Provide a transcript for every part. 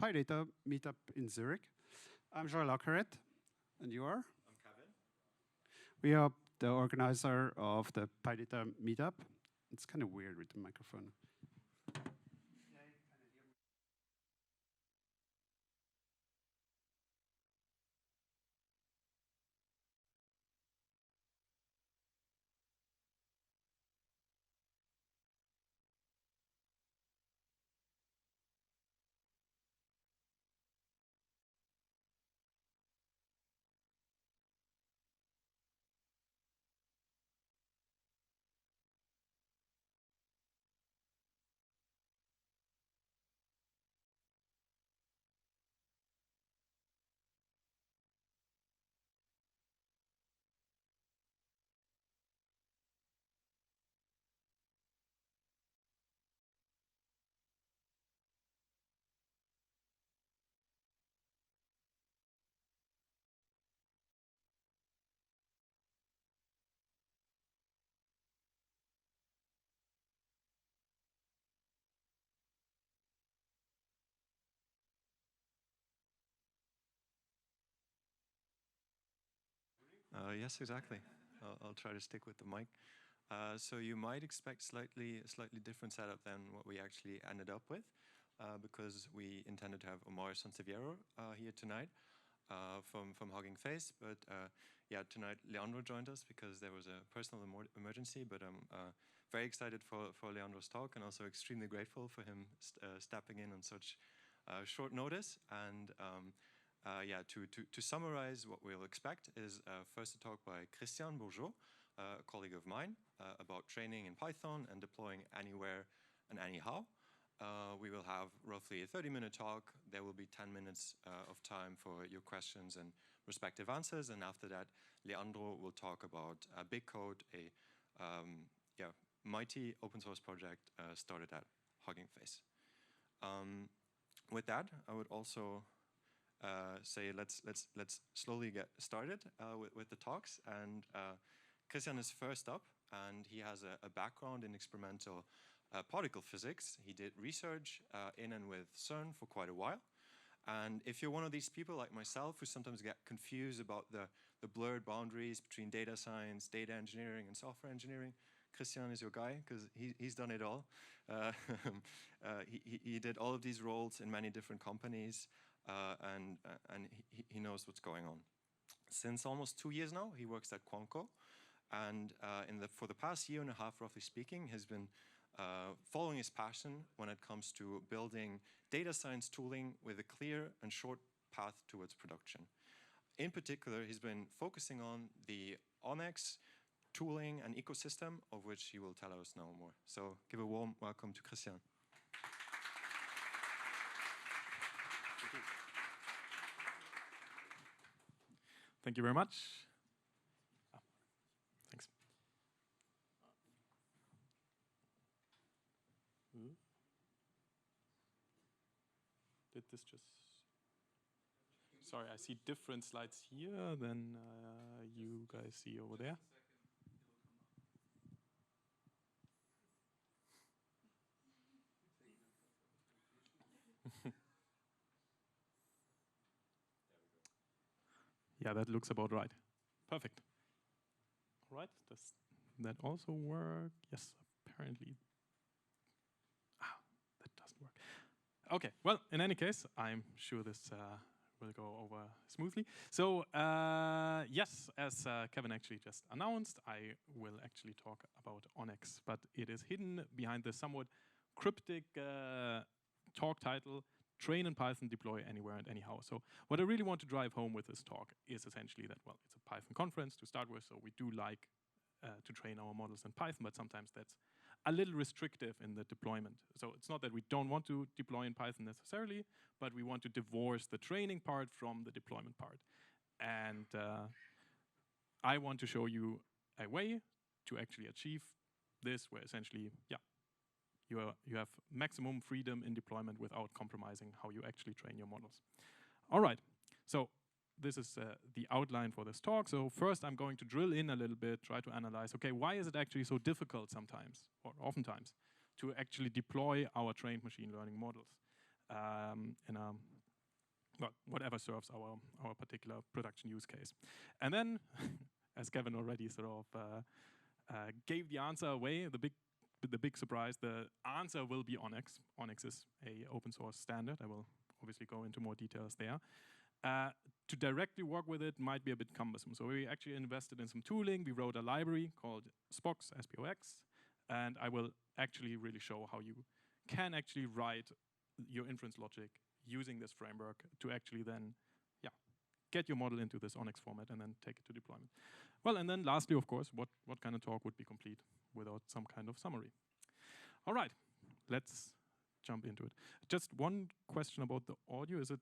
PyData meetup in Zurich. I'm Joël Lockhart, and you are? I'm Kevin. We are the organizer of the PyData meetup. It's kind of weird with the microphone. Yes, exactly. I'll try to stick with the mic. So you might expect a slightly different setup than what we actually ended up with, because we intended to have Omar Sanseviero here tonight from Hugging Face, but yeah, tonight Leandro joined us because there was a personal emergency. But I'm very excited for Leandro's talk, and also extremely grateful for him stepping in on such short notice. And yeah, to summarize, what we'll expect is first a talk by Christian Bourjau, a colleague of mine, about training in Python and deploying anywhere and anyhow. We will have roughly a 30-minute talk. There will be 10 minutes of time for your questions and respective answers. And after that, Leandro will talk about BigCode, a yeah, mighty open source project started at Hugging Face. With that, I would also say let's slowly get started with the talks. And Christian is first up, and he has a background in experimental particle physics. He did research in and with CERN for quite a while. And if you're one of these people like myself who sometimes get confused about the blurred boundaries between data science, data engineering, and software engineering, Christian is your guy, because he's done it all. He did all of these roles in many different companies, and he knows what's going on. Since almost 2 years now, he works at Quanco, and for the past year and a half, roughly speaking, has been following his passion when it comes to building data science tooling with a clear and short path towards production. In particular, he's been focusing on the ONNX tooling and ecosystem, of which he will tell us now more. So give a warm welcome to Christian. Thank you very much. Thanks. Did this just... Sorry, I see different slides here than you guys see over there. Yeah, that looks about right. Perfect. All right, does that also work? Yes, apparently. That doesn't work. Okay, well, in any case, I'm sure this will go over smoothly. So, yes, as Kevin actually just announced, I will actually talk about ONNX, but it is hidden behind the somewhat cryptic talk title, Train in Python, Deploy Anywhere and Anyhow. So what I really want to drive home with this talk is essentially that, well, it's a Python conference to start with, so we do like to train our models in Python, but sometimes that's a little restrictive in the deployment. So it's not that we don't want to deploy in Python necessarily, but we want to divorce the training part from the deployment part. And I want to show you a way to actually achieve this, where essentially, yeah, you have maximum freedom in deployment without compromising how you actually train your models. All right, so this is the outline for this talk. So first I'm going to drill in a little bit, try to analyze, okay, why is it actually so difficult sometimes, or oftentimes, to actually deploy our trained machine learning models in a well, whatever serves our particular production use case. And then, as Kevin already sort of gave the answer away, the big surprise, the answer will be ONNX. ONNX is a open source standard. I will obviously go into more details there. To directly work with it might be a bit cumbersome. So we actually invested in some tooling. We wrote a library called Spox, S-P-O-X, and I will actually really show how you can actually write your inference logic using this framework to actually then, get your model into this ONNX format and then take it to deployment. Well, and then lastly, of course, what kind of talk would be complete without some kind of summary? All right, let's jump into it. Just one question about the audio. Is it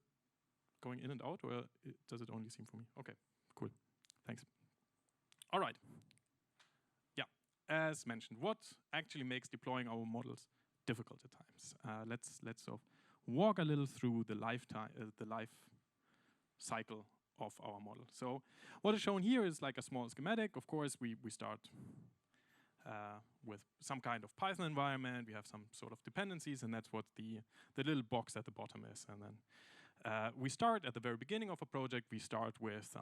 going in and out, or does it only seem for me? Okay, cool, thanks. All right, as mentioned, what actually makes deploying our models difficult at times? Let's sort of walk a little through the life cycle of our model. So what is shown here is like a small schematic. Of course, we start with some kind of Python environment. We have some sort of dependencies, and that's what the little box at the bottom is. And then we start at the very beginning of a project. We start with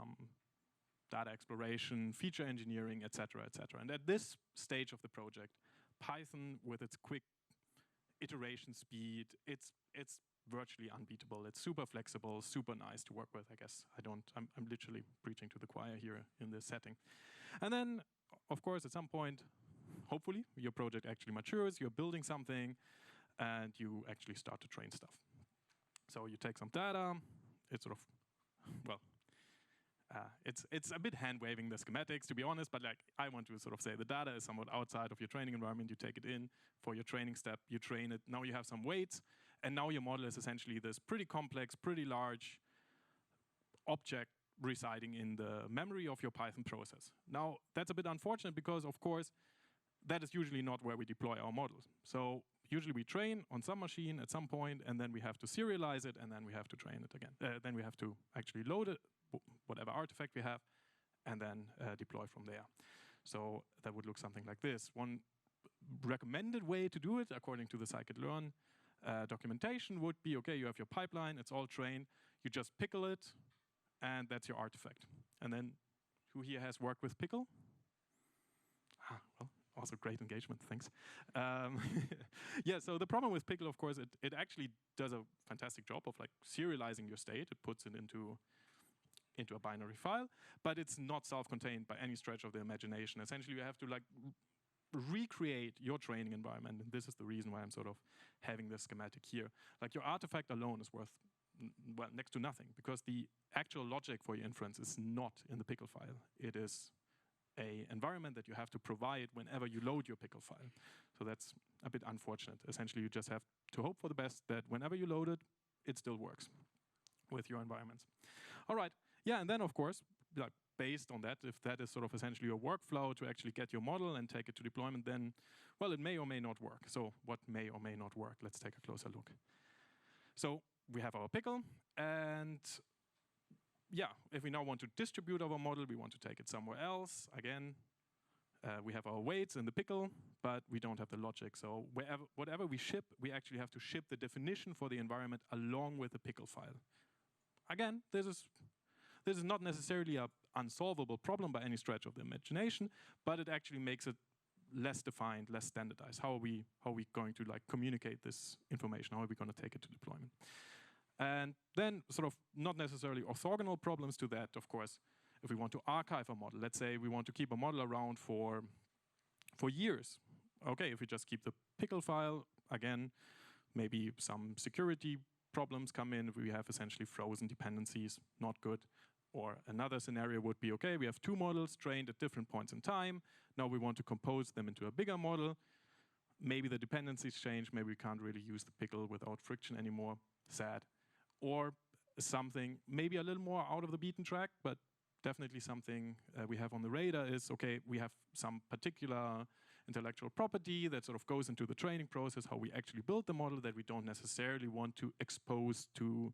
data exploration, feature engineering, etc., etc. And at this stage of the project, Python, with its quick iteration speed, it's virtually unbeatable. It's super flexible, super nice to work with. I guess I'm literally preaching to the choir here in this setting. And then, of course, at some point, hopefully, your project actually matures, you're building something, and you actually start to train stuff. So you take some data, it's sort of, well, it's a bit hand-waving the schematics, to be honest, but like I want to sort of say the data is somewhat outside of your training environment. You take it in for your training step, you train it, now you have some weights, and now your model is essentially this pretty complex, pretty large object residing in the memory of your Python process. Now, that's a bit unfortunate because, of course, that is usually not where we deploy our models. So usually we train on some machine at some point, and then we have to serialize it, and then we have to train it again. Then we have to actually load it, whatever artifact we have, and then deploy from there. So that would look something like this. One recommended way to do it, according to the scikit-learn documentation, would be, okay, you have your pipeline, it's all trained, you just pickle it, and that's your artifact. And then, who here has worked with pickle? Well, also great engagement, thanks. Yeah, so the problem with pickle, of course, it actually does a fantastic job of like serializing your state. It puts it into a binary file, but it's not self-contained by any stretch of the imagination. Essentially, you have to like recreate your training environment, and this is the reason why I'm sort of having this schematic here. Like your artifact alone is worth, well, next to nothing, because the actual logic for your inference is not in the pickle file. It is an environment that you have to provide whenever you load your pickle file. So that's a bit unfortunate. Essentially, you just have to hope for the best that whenever you load it, it still works with your environments. All right, yeah, and then of course, like based on that, if that is sort of essentially your workflow to actually get your model and take it to deployment, then, well, it may or may not work. So what may or may not work? Let's take a closer look. So we have our pickle, and yeah, if we now want to distribute our model, we want to take it somewhere else. Again, we have our weights in the pickle, but we don't have the logic. So whatever we ship, we actually have to ship the definition for the environment along with the pickle file. Again, this is not necessarily an unsolvable problem by any stretch of the imagination, but it actually makes it less defined, less standardized. How are we going to like communicate this information? How are we going to take it to deployment? And then sort of not necessarily orthogonal problems to that, of course, if we want to archive a model. Let's say we want to keep a model around for years. Okay, if we just keep the pickle file, again, maybe some security problems come in. We have essentially frozen dependencies, not good. Or another scenario would be, okay, we have two models trained at different points in time. Now we want to compose them into a bigger model. Maybe the dependencies change. Maybe we can't really use the pickle without friction anymore. Sad. Or something maybe a little more out of the beaten track, but definitely something we have on the radar is, okay, we have some particular intellectual property that sort of goes into the training process, how we actually build the model, that we don't necessarily want to expose to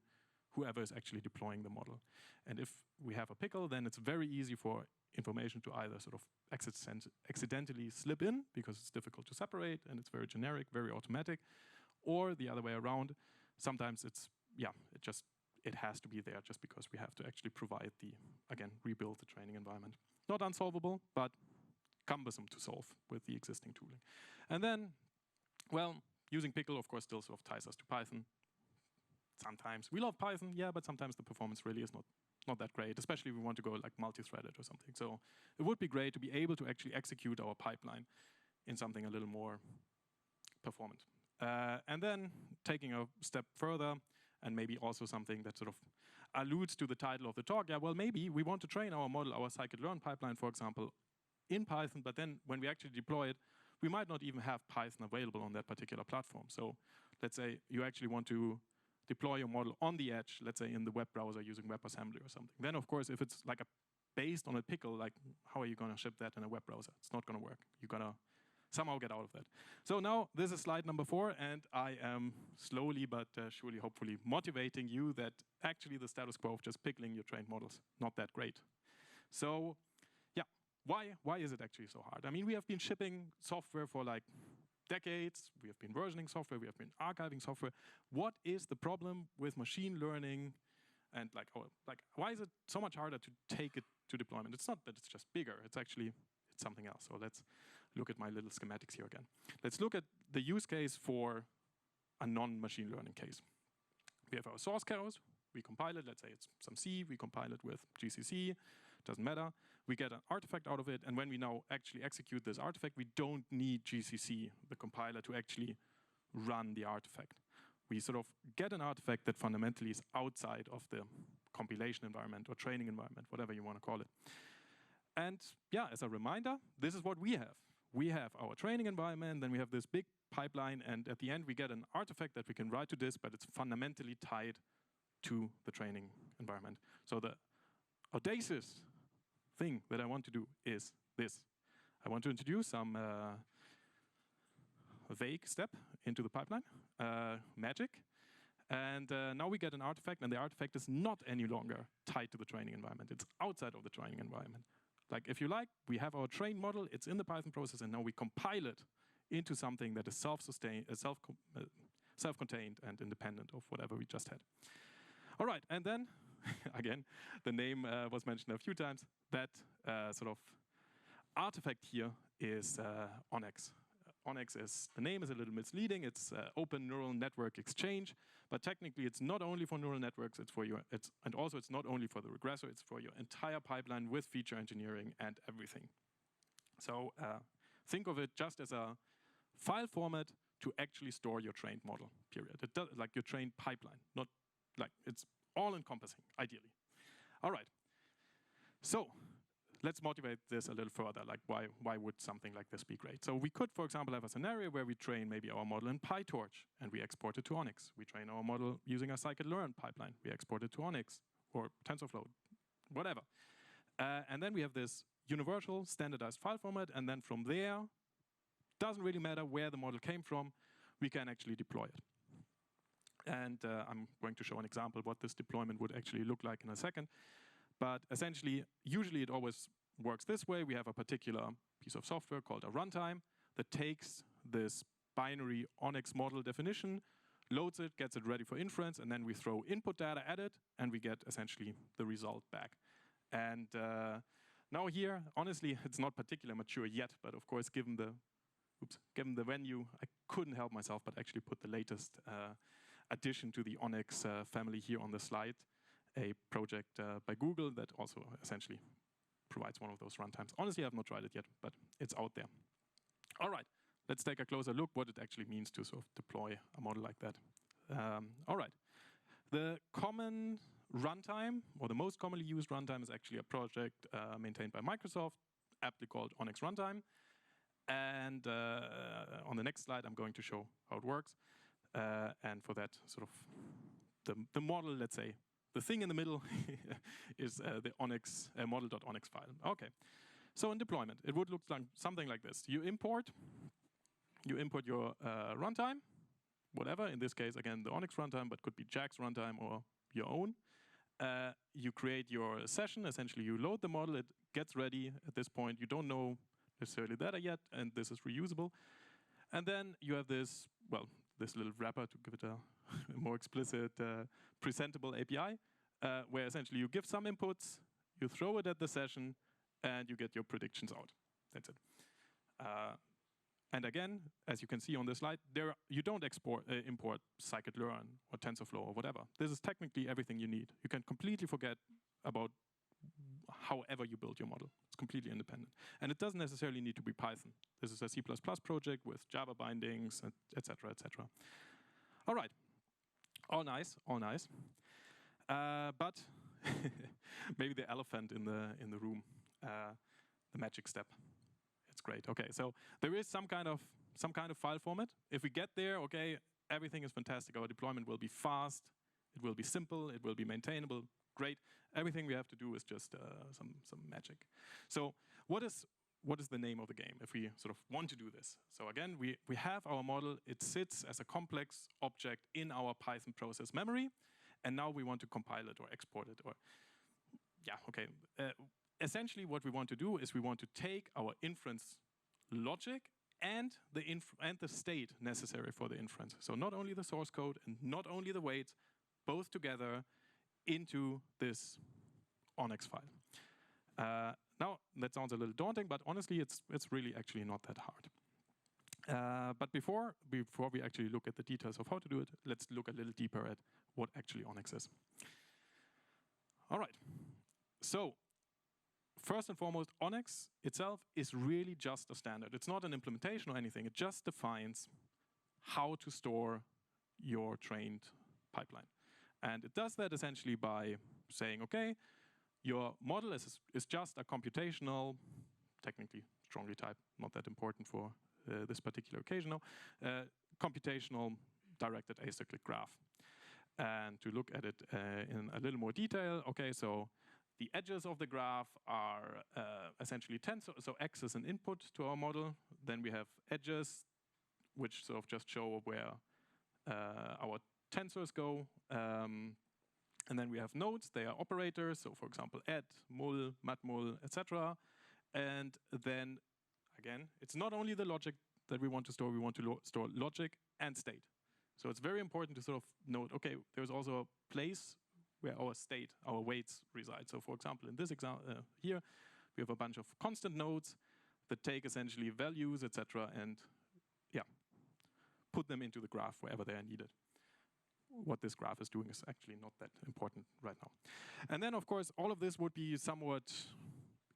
whoever is actually deploying the model. And if we have a pickle, then it's very easy for information to either sort of accidentally slip in because it's difficult to separate and it's very generic, very automatic, or the other way around. Sometimes it's, yeah, it just it has to be there just because we have to actually provide again, rebuild the training environment. Not unsolvable, but cumbersome to solve with the existing tooling. And then, well, using Pickle, of course, still sort of ties us to Python. Sometimes we love Python, yeah, but sometimes the performance really is not that great, especially if we want to go like multi-threaded or something. So it would be great to be able to actually execute our pipeline in something a little more performant. And then taking a step further, and maybe also something that sort of alludes to the title of the talk, yeah, well, maybe we want to train our model, our scikit-learn pipeline, for example, in Python, but then when we actually deploy it, we might not even have Python available on that particular platform. So let's say you actually want to deploy your model on the edge, let's say in the web browser using WebAssembly or something. Then, of course, if it's like based on a pickle, like how are you going to ship that in a web browser? It's not going to work. You're going to somehow get out of that. So now this is slide number 4, and I am slowly but surely, hopefully, motivating you that actually the status quo of just pickling your trained models, not that great. So yeah, why is it actually so hard? I mean, we have been shipping software for like decades. We have been versioning software. We have been archiving software. What is the problem with machine learning? And like why is it so much harder to take it to deployment? It's not that it's just bigger. It's actually something else. So let's look at my little schematics here again. Let's look at the use case for a non-machine learning case. We have our source codes. We compile it. Let's say it's some C. We compile it with GCC. Doesn't matter. We get an artifact out of it, and when we now actually execute this artifact, we don't need GCC, the compiler, to actually run the artifact. We sort of get an artifact that fundamentally is outside of the compilation environment or training environment, whatever you want to call it. And yeah, as a reminder, this is what we have. We have our training environment, then we have this big pipeline, and at the end we get an artifact that we can write to disk, but it's fundamentally tied to the training environment. So the audacious thing that I want to do is this. I want to introduce some vague step into the pipeline, magic. And now we get an artifact, and the artifact is not any longer tied to the training environment. It's outside of the training environment. Like, if you like, we have our trained model, it's in the Python process, and now we compile it into something that is self-sustained, self-contained and independent of whatever we just had. All right, and then, again, the name was mentioned a few times. That sort of artifact here is ONNX. ONNX is, the name is a little misleading. It's Open Neural Network Exchange, but technically it's not only for neural networks, it's for your, and also it's not only for the regressor, it's for your entire pipeline with feature engineering and everything. So think of it just as a file format to actually store your trained model, period. It does, like your trained pipeline, not like, it's all encompassing, ideally. All right, so let's motivate this a little further, like why would something like this be great? So we could, for example, have a scenario where we train maybe our model in PyTorch and we export it to ONNX. We train our model using a scikit-learn pipeline. We export it to ONNX or TensorFlow, whatever. And then we have this universal standardized file format, and then from there, doesn't really matter where the model came from, we can actually deploy it. And I'm going to show an example of what this deployment would actually look like in a second. But essentially, usually it always works this way. We have a particular piece of software called a runtime that takes this binary ONNX model definition, loads it, gets it ready for inference, and then we throw input data at it, and we get essentially the result back. And now here, honestly, it's not particularly mature yet, but of course, given the venue, I couldn't help myself but actually put the latest addition to the ONNX family here on the slide. A project by Google that also essentially provides one of those runtimes. Honestly, I have not tried it yet, but it's out there. All right, let's take a closer look what it actually means to sort of deploy a model like that. All right, the common runtime, or the most commonly used runtime, is actually a project maintained by Microsoft, aptly called ONNX Runtime. And on the next slide, I'm going to show how it works. And for that, sort of the model, let's say, the thing in the middle is the ONNX model.ONNX file. Okay, so in deployment, it would look like something like this. You import your runtime, whatever. In this case, again, the ONNX runtime, but could be Jack's runtime or your own. You create your session. Essentially, you load the model. It gets ready. At this point, you don't know necessarily data yet, and this is reusable. And then you have this, well, this little wrapper to give it a more explicit, presentable API, where essentially you give some inputs, you throw it at the session, and you get your predictions out. That's it. And again, as you can see on the slide, you don't import scikit-learn or TensorFlow or whatever. This is technically everything you need. You can completely forget about however you build your model. It's completely independent. And it doesn't necessarily need to be Python. This is a C++ project with Java bindings, etc., etc. All right. All nice, all nice. But maybe the elephant in the room, the magic step. It's great. Okay, so there is some kind of file format. If we get there, okay, everything is fantastic. Our deployment will be fast. It will be simple. It will be maintainable. Great. Everything we have to do is just some magic. So what is the name of the game if we sort of want to do this? So again, we have our model. It sits as a complex object in our Python process memory, and now we want to compile it or export it or yeah, okay. Essentially, what we want to do is we want to take our inference logic and the state necessary for the inference. So not only the source code and not only the weights, both together into this ONNX file. Now, that sounds a little daunting, but honestly, it's really actually not that hard. But before we actually look at the details of how to do it, let's look a little deeper at what actually ONNX is. All right. So first and foremost, ONNX itself is really just a standard. It's not an implementation or anything. It just defines how to store your trained pipeline. And it does that essentially by saying, okay, your model is just a computational, technically strongly typed, not that important for this particular occasion now, computational directed acyclic graph. And to look at it in a little more detail, okay, so the edges of the graph are essentially tensor. So X is an input to our model. Then we have edges, which sort of just show where our tensors go. And then we have nodes. They are operators. So for example, add, mul, matmul, etc. And then again, it's not only the logic that we want to store. We want to store logic and state. So it's very important to sort of note, okay, there's also a place where our state, our weights reside. So for example, in this example here, we have a bunch of constant nodes that take essentially values, etc., and yeah, put them into the graph wherever they are needed. What this graph is doing is actually not that important right now. And then, of course, all of this would be somewhat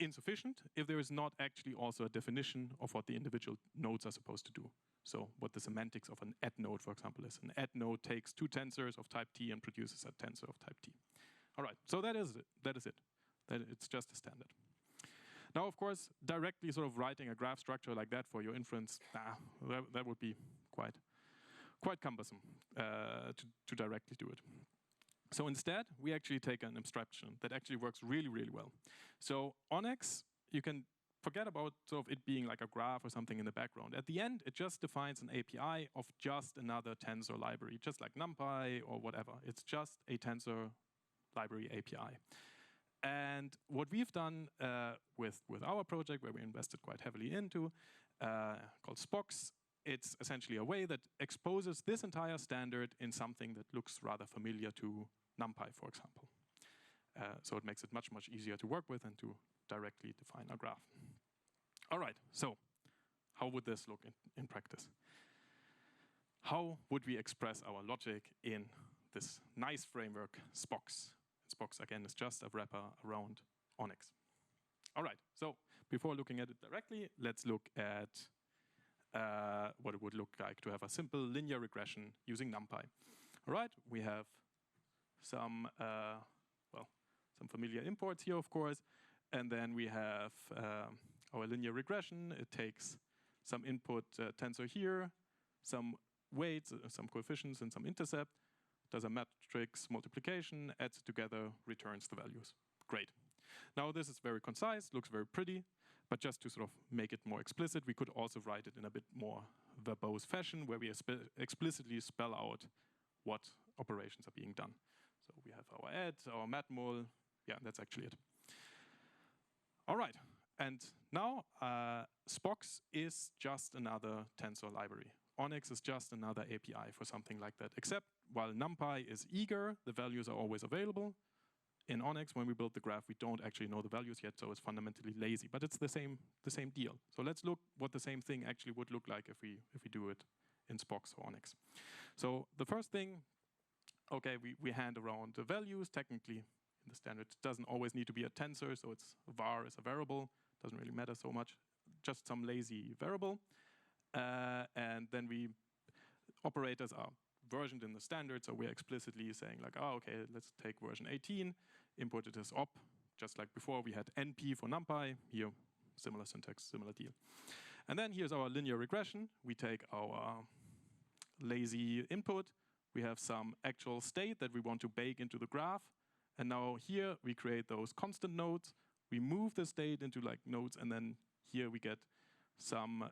insufficient if there is not actually also a definition of what the individual nodes are supposed to do. So what the semantics of an add node, for example, is. An add node takes two tensors of type T and produces a tensor of type T. All right, so that is it. It's just a standard. Now, of course, directly sort of writing a graph structure like that for your inference, that would be quite cumbersome to directly do it. So instead, we actually take an abstraction that actually works really, really well. So ONNX, you can forget about sort of it being like a graph or something in the background. At the end, it just defines an API of just another tensor library, just like NumPy or whatever. It's just a tensor library API. And what we've done with our project, where we invested quite heavily into, called Spox, it's essentially a way that exposes this entire standard in something that looks rather familiar to NumPy, for example. So it makes it much, much easier to work with and to directly define a graph. All right, so how would this look in practice? How would we express our logic in this nice framework, Spox? Spox, again, is just a wrapper around ONNX. All right, so before looking at it directly, let's look at what it would look like to have a simple linear regression using NumPy. All right, we have some familiar imports here, of course, and then we have our linear regression. It takes some input tensor here, some weights, some coefficients, and some intercept, does a matrix multiplication, adds it together, returns the values. Great. Now this is very concise, looks very pretty, but just to sort of make it more explicit, we could also write it in a bit more verbose fashion where we explicitly spell out what operations are being done. So we have our add, our matmul, yeah, that's actually it. All right, and now Spox is just another tensor library. ONNX is just another API for something like that. Except while NumPy is eager, the values are always available. In ONNX, when we build the graph, we don't actually know the values yet, so it's fundamentally lazy. But it's the same deal. So let's look what the same thing actually would look like if we do it in Spox or ONNX. So the first thing, okay, we hand around the values. Technically, in the standard, it doesn't always need to be a tensor, so it's var is a variable. Doesn't really matter so much. Just some lazy variable. And then operators are versioned in the standard, so we're explicitly saying like, oh, okay, let's take version 18, import it as op, just like before we had np for NumPy. Here, similar syntax, similar deal. And then here's our linear regression. We take our lazy input. We have some actual state that we want to bake into the graph. And now here we create those constant nodes. We move the state into like nodes, and then here we get some,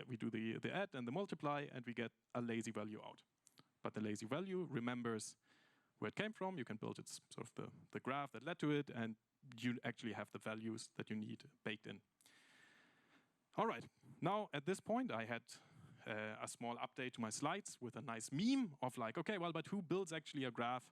we do the add and the multiply, and we get a lazy value out. But the lazy value remembers where it came from. You can build its sort of the graph that led to it, and you actually have the values that you need baked in. All right, now at this point I had a small update to my slides with a nice meme of like, okay, well, but who builds actually a graph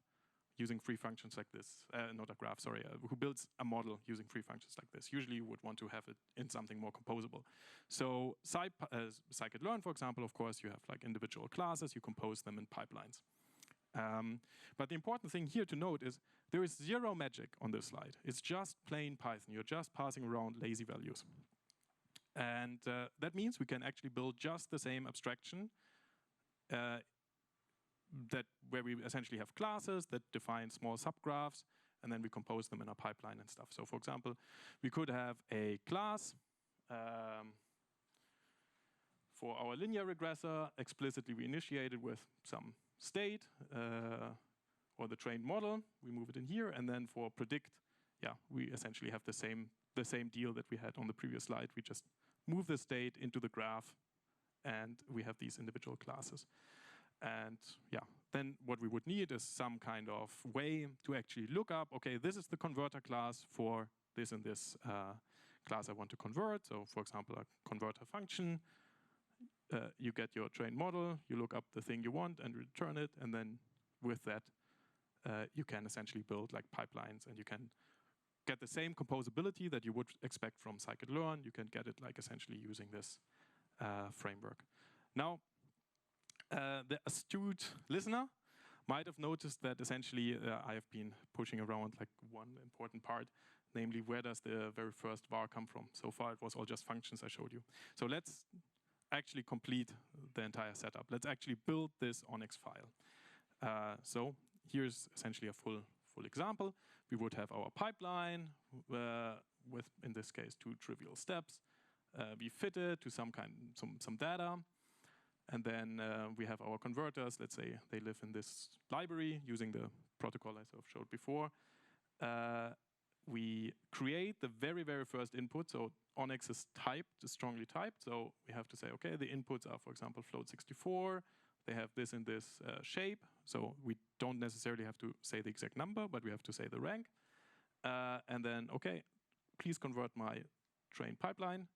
using free functions like this? Not a graph, sorry, who builds a model using free functions like this? Usually you would want to have it in something more composable. So scikit-learn, for example, of course, you have like individual classes, you compose them in pipelines. But the important thing here to note is there is zero magic on this slide. It's just plain Python. You're just passing around lazy values. And that means we can actually build just the same abstraction where we essentially have classes that define small subgraphs, and then we compose them in a pipeline and stuff. So for example, we could have a class for our linear regressor. Explicitly we initiate it with some state or the trained model. We move it in here, and then for predict, yeah, we essentially have the same deal that we had on the previous slide. We just move the state into the graph, and we have these individual classes. And yeah, then what we would need is some kind of way to actually look up, okay, this is the converter class for this and this class I want to convert. So for example, a converter function, you get your trained model, you look up the thing you want and return it, and then with that, you can essentially build like pipelines, and you can get the same composability that you would expect from scikit-learn. You can get it like essentially using this framework. Now, the astute listener might have noticed that essentially I have been pushing around like one important part, namely where does the very first var come from? So far it was all just functions I showed you. So let's actually complete the entire setup. Let's actually build this ONNX file. So here's essentially a full example. We would have our pipeline with, in this case, 2 trivial steps. We fit it to some data. And then we have our converters. Let's say they live in this library using the protocol I sort of showed before. We create the very, very first input. So ONNX is strongly typed. So we have to say, okay, the inputs are, for example, float 64. They have this and this shape. So we don't necessarily have to say the exact number, but we have to say the rank. And then, okay, please convert my trained pipeline.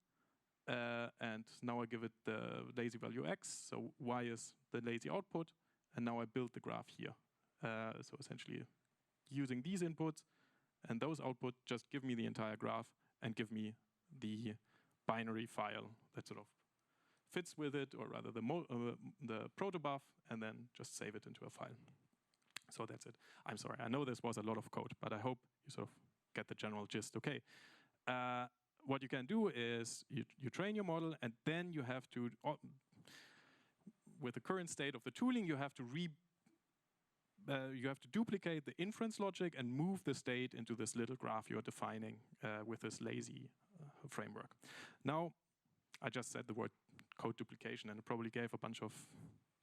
And now I give it the lazy value x, so y is the lazy output, and now I build the graph here. So essentially using these inputs and those output just give me the entire graph and give me the binary file that sort of fits with it, or rather the protobuf, and then just save it into a file. So that's it. I'm sorry, I know this was a lot of code, but I hope you sort of get the general gist. Okay. What you can do is you train your model, and then you have to, with the current state of the tooling, you have to duplicate the inference logic and move the state into this little graph you're defining with this lazy framework. Now, I just said the word code duplication, and it probably gave a bunch of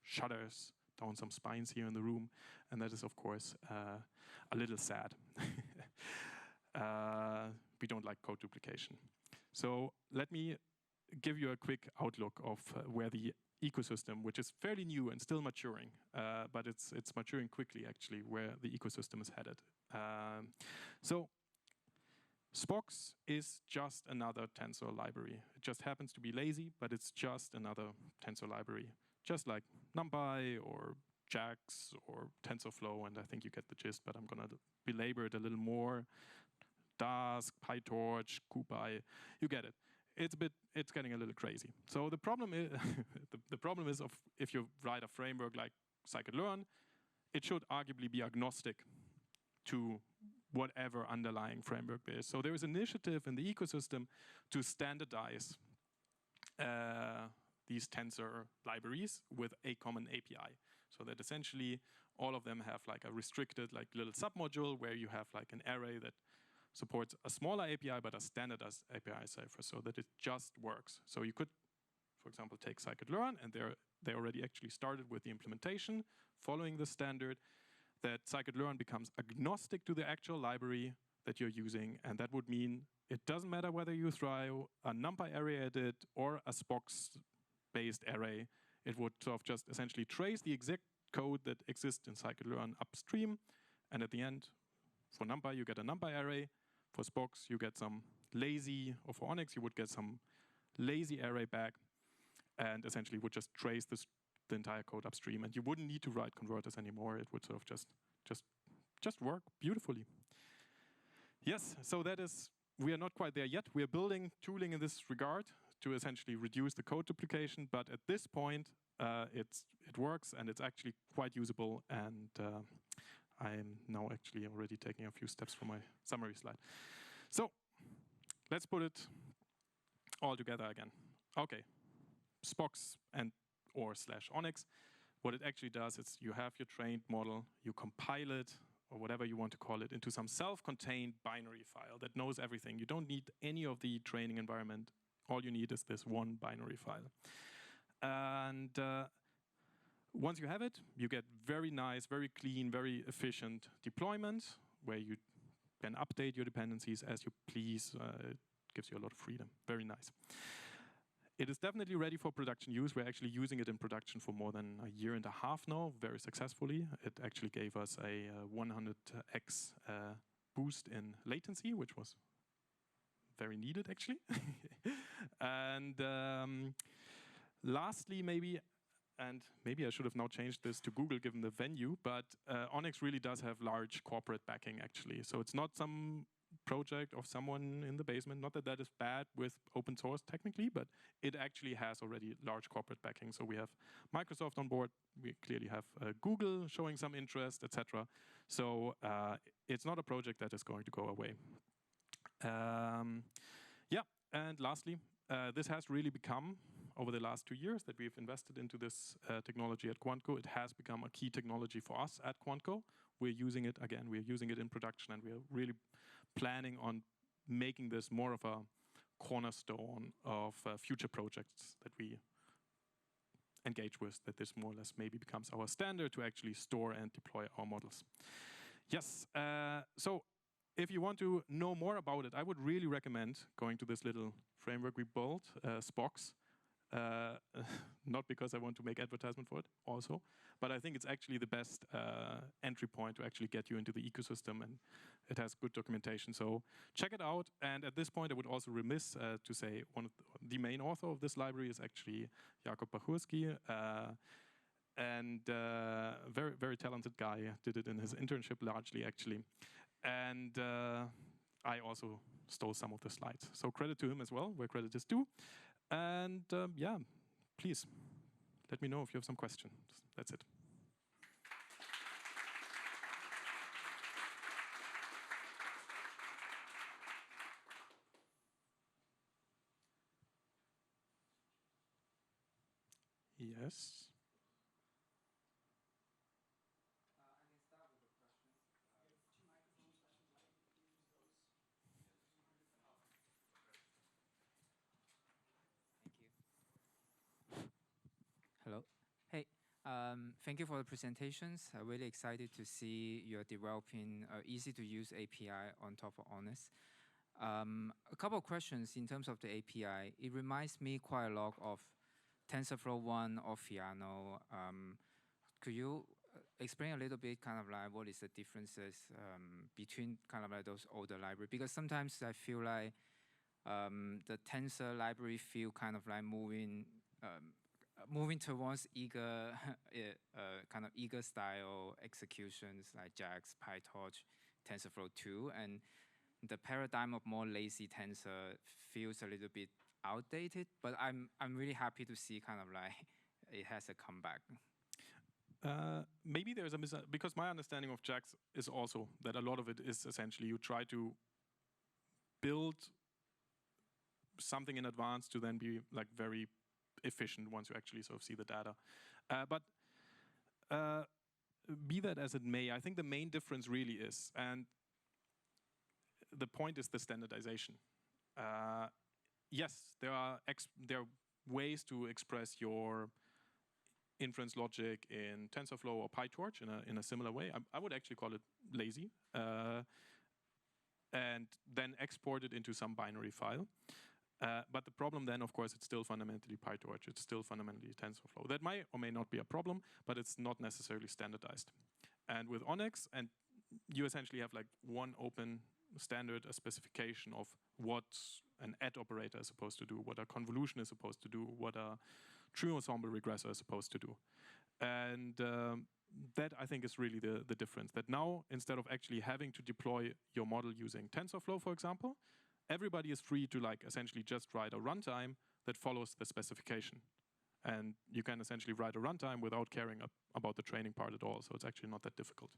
shudders down some spines here in the room, and that is, of course, a little sad. We don't like code duplication. So let me give you a quick outlook of where the ecosystem, which is fairly new and still maturing, but it's maturing quickly actually, where the ecosystem is headed. So Spox is just another tensor library. It just happens to be lazy, but it's just another tensor library just like NumPy or JAX or TensorFlow, and I think you get the gist, but I'm gonna belabor it a little more. Dask, PyTorch, CuPy, you get it. It's getting a little crazy. So the problem is, the problem is if you write a framework like scikit-learn, it should arguably be agnostic to whatever underlying framework there is. So there is an initiative in the ecosystem to standardize these tensor libraries with a common API. So that essentially all of them have like a restricted like little submodule where you have like an array that supports a smaller API but a standardized API cipher so that it just works. So you could, for example, take scikit-learn, and they already actually started with the implementation following the standard that scikit-learn becomes agnostic to the actual library that you're using, and that would mean it doesn't matter whether you throw a NumPy array at it or a Spox-based array. It would sort of just essentially trace the exact code that exists in scikit-learn upstream, and at the end, for NumPy, you get a NumPy array. For Spox, you get some lazy, or for ONNX, you would get some lazy array back, and essentially would just trace the entire code upstream, and you wouldn't need to write converters anymore. It would sort of just work beautifully. Yes, so that is, we are not quite there yet. We are building tooling in this regard to essentially reduce the code duplication, but at this point, it works, and it's actually quite usable, and I'm now actually already taking a few steps for my summary slide. So let's put it all together again. Okay, Spox and or / ONNX. What it actually does is you have your trained model, you compile it, or whatever you want to call it, into some self-contained binary file that knows everything. You don't need any of the training environment. All you need is this one binary file. And once you have it, you get very nice, very clean, very efficient deployment where you can update your dependencies as you please. It gives you a lot of freedom. Very nice. It is definitely ready for production use. We're actually using it in production for more than a year and a half now, very successfully. It actually gave us a 100x boost in latency, which was very needed, actually. And lastly, maybe I should have now changed this to Google given the venue, but ONNX really does have large corporate backing, actually. So it's not some project of someone in the basement. Not that that is bad with open source technically, but it actually has already large corporate backing. So we have Microsoft on board. We clearly have Google showing some interest, etc. So it's not a project that is going to go away. Yeah, and lastly, this has really become, over the last 2 years that we've invested into this technology at Quantco, it has become a key technology for us at Quantco. We're using it, again, we're using it in production, and we're really planning on making this more of a cornerstone of future projects that we engage with, that this more or less maybe becomes our standard to actually store and deploy our models. Yes, so if you want to know more about it, I would really recommend going to this little framework we built, Spox. Not because I want to make advertisement for it also, but I think it's actually the best entry point to actually get you into the ecosystem, and it has good documentation. So check it out. And at this point, I would also remiss to say the main author of this library is actually Jakub Bachurski, and very, very talented guy. Did it in his internship largely, actually. And I also stole some of the slides. So credit to him as well, where credit is due. And yeah, please let me know if you have some questions. That's it. Yes. Hello. Hey, thank you for the presentations. I'm really excited to see you're developing an easy-to-use API on top of ONNX. A couple of questions in terms of the API. It reminds me quite a lot of TensorFlow 1 or Fiano. Could you explain a little bit kind of like what is the differences between kind of like those older libraries? Because sometimes I feel like the tensor library feel kind of like moving moving towards eager, kind of eager style executions like JAX, PyTorch, TensorFlow 2, and the paradigm of more lazy tensor feels a little bit outdated. But I'm really happy to see kind of like it has a comeback. Maybe there's a because my understanding of JAX is also that a lot of it is essentially you try to build something in advance to then be like very efficient once you actually sort of see the data. But be that as it may, I think the main difference really is, and the point is the standardization. Yes, there are ways to express your inference logic in TensorFlow or PyTorch in a similar way. I would actually call it lazy. And then export it into some binary file. But the problem then, of course, it's still fundamentally PyTorch. It's still fundamentally TensorFlow. That might or may not be a problem, but it's not necessarily standardized. And with ONNX, and you essentially have like one open standard, a specification of what an add operator is supposed to do, what a convolution is supposed to do, what a true ensemble regressor is supposed to do. And that, I think, is really the difference. That now, instead of actually having to deploy your model using TensorFlow, for example, everybody is free to like essentially just write a runtime that follows the specification. And you can essentially write a runtime without caring about the training part at all. So it's actually not that difficult.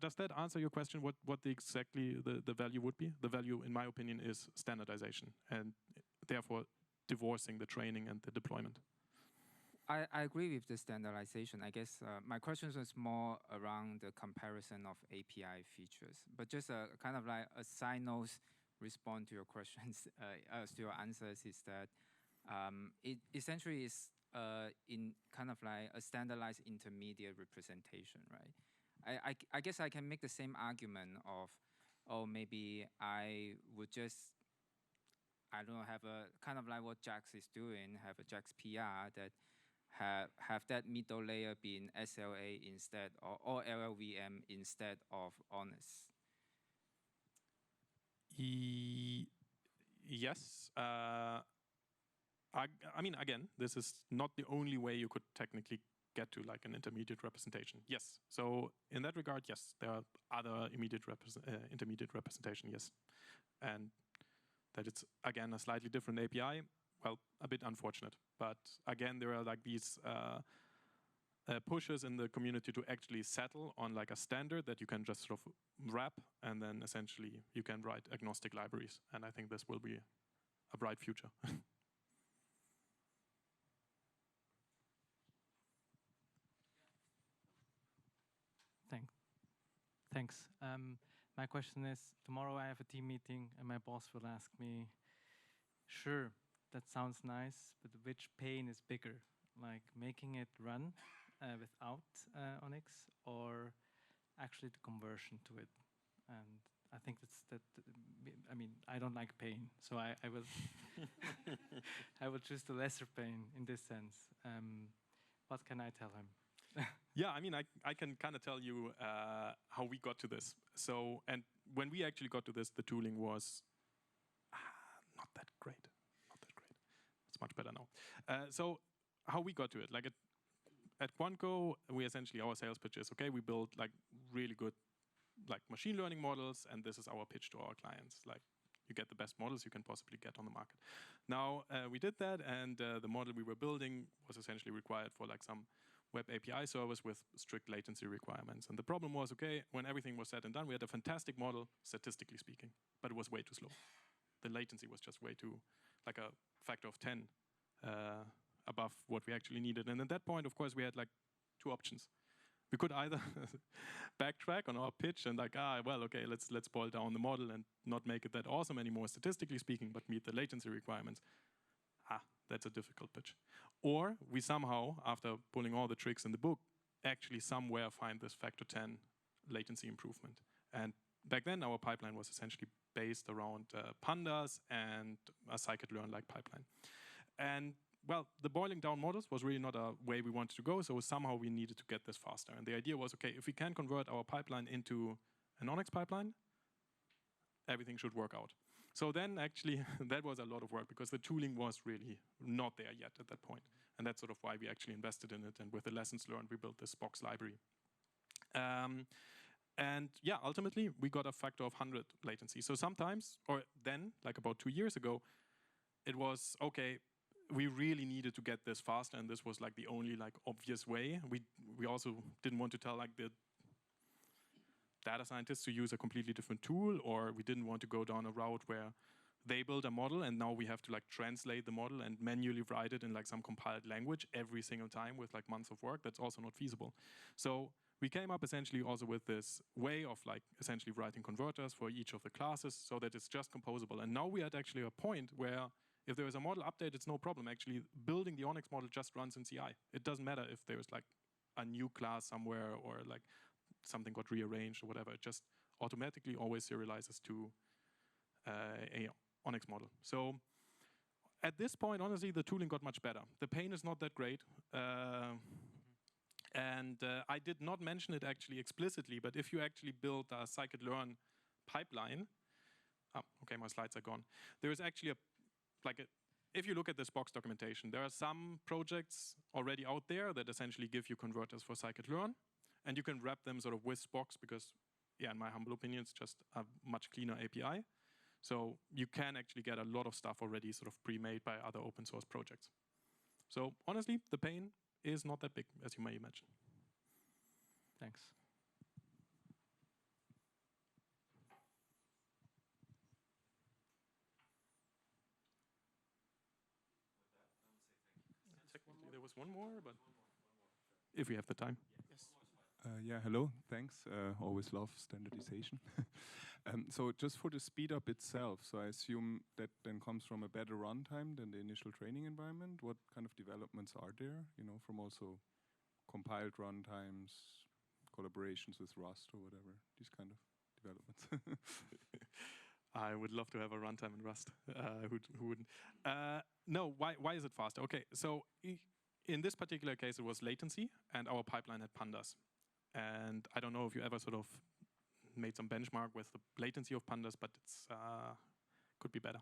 Does that answer your question, what exactly the value would be? The value, in my opinion, is standardization, and therefore divorcing the training and the deployment. I agree with the standardization. I guess my question was more around the comparison of API features, but just a kind of like a side note response to your questions, to your answers, is that it essentially is in kind of like a standardized intermediate representation, right? I guess I can make the same argument of, oh, maybe I would just, I don't know, have a kind of like what JAX is doing, have a JAX PR that have that middle layer being SLA instead, or LLVM instead of ONNX. Yes. I mean, again, this is not the only way you could technically get to like an intermediate representation. Yes. So in that regard, yes, there are other intermediate representation. Yes, and that it's again a slightly different API. Well, a bit unfortunate, but again, there are like these pushes in the community to actually settle on like a standard that you can just sort of wrap, and then essentially you can write agnostic libraries. And I think this will be a bright future. Thanks. My question is, tomorrow I have a team meeting and my boss will ask me, sure, that sounds nice, but which pain is bigger? Like making it run without ONNX, or actually the conversion to it? And I think I mean, I don't like pain, so I will I will choose the lesser pain in this sense. What can I tell him? Yeah, I mean, I can kind of tell you how we got to this. So, and when we actually got to this, the tooling was not that great. Not that great. It's much better now. So, how we got to it? Like at Quantco, we essentially, our sales pitch is, okay, we build like really good like machine learning models, and this is our pitch to our clients. Like, you get the best models you can possibly get on the market. Now, we did that, and the model we were building was essentially required for like some web API service with strict latency requirements. And the problem was, okay, when everything was said and done, we had a fantastic model, statistically speaking, but it was way too slow. The latency was just way too, like a factor of 10 above what we actually needed. And at that point, of course, we had like two options. We could either backtrack on our pitch and like, well, okay, let's boil down the model and not make it that awesome anymore, statistically speaking, but meet the latency requirements. That's a difficult pitch. Or we somehow, after pulling all the tricks in the book, actually somewhere find this factor 10 latency improvement. And back then, our pipeline was essentially based around pandas and a scikit-learn-like pipeline. And well, the boiling down models was really not a way we wanted to go, so somehow we needed to get this faster. And the idea was, okay, if we can convert our pipeline into an ONNX pipeline, everything should work out. So then actually that was a lot of work because the tooling was really not there yet at that point. And that's sort of why we actually invested in it. And with the lessons learned, we built this Spox library. And yeah, ultimately we got a factor of 100 latency. So sometimes, or then, like about 2 years ago, it was, okay, we really needed to get this faster, and this was like the only like obvious way. We also didn't want to tell like the data scientists to use a completely different tool, or we didn't want to go down a route where they build a model and now we have to like translate the model and manually write it in like some compiled language every single time with like months of work. That's also not feasible. So we came up essentially also with this way of like essentially writing converters for each of the classes so that it's just composable. And now we are at actually a point where if there is a model update, it's no problem. Actually, building the ONNX model just runs in CI. It doesn't matter if there's like a new class somewhere or like something got rearranged or whatever. It just automatically always serializes to a ONNX model. So at this point, honestly, the tooling got much better. The pain is not that great. And I did not mention it actually explicitly, but if you actually build a scikit-learn pipeline, okay, my slides are gone. There is actually if you look at the Spox documentation, there are some projects already out there that essentially give you converters for scikit-learn, and you can wrap them sort of with Spox because, yeah, in my humble opinion, it's just a much cleaner API. So you can actually get a lot of stuff already sort of pre-made by other open source projects. So honestly, the pain is not that big, as you may imagine. Thanks. Technically, there was one more, but if we have the time. Yes. Yeah, hello, thanks. Always love standardization. So just for the speed up itself, so I assume that then comes from a better runtime than the initial training environment. What kind of developments are there, you know, from also compiled runtimes, collaborations with Rust or whatever, these kind of developments? I would love to have a runtime in Rust. Who wouldn't? No, why is it faster? Okay, so in this particular case, it was latency, and our pipeline had pandas. And I don't know if you ever sort of made some benchmark with the latency of pandas, but it's could be better.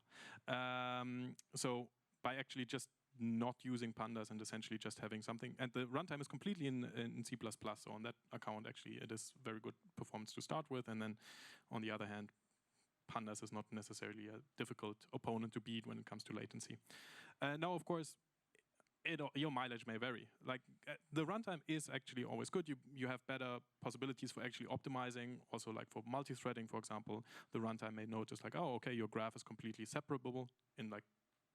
So by actually just not using pandas and essentially just having something, and the runtime is completely in C++, so on that account, actually, it is very good performance to start with. And then on the other hand, pandas is not necessarily a difficult opponent to beat when it comes to latency. Now, of course, your mileage may vary. Like the runtime is actually always good. You have better possibilities for actually optimizing. Also, like for multi-threading, for example, the runtime may notice like, oh, okay, your graph is completely separable in like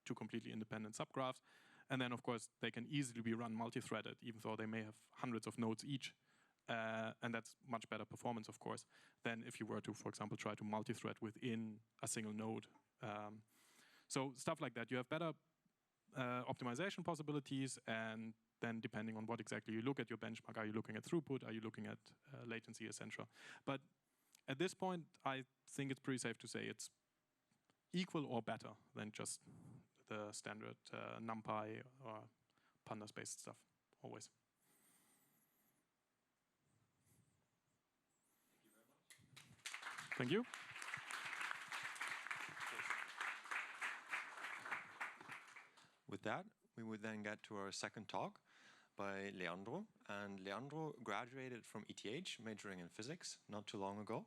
2 completely independent subgraphs. And then, of course, they can easily be run multi-threaded, even though they may have hundreds of nodes each. And that's much better performance, of course, than if you were to, for example, try to multi-thread within a single node. So stuff like that. You have better optimization possibilities, and then depending on what exactly you look at your benchmark, are you looking at throughput, are you looking at latency, etc. But at this point, I think it's pretty safe to say it's equal or better than just the standard NumPy or pandas-based stuff, always. Thank you. With that, we would then get to our second talk by Leandro. And Leandro graduated from ETH, majoring in physics, not too long ago.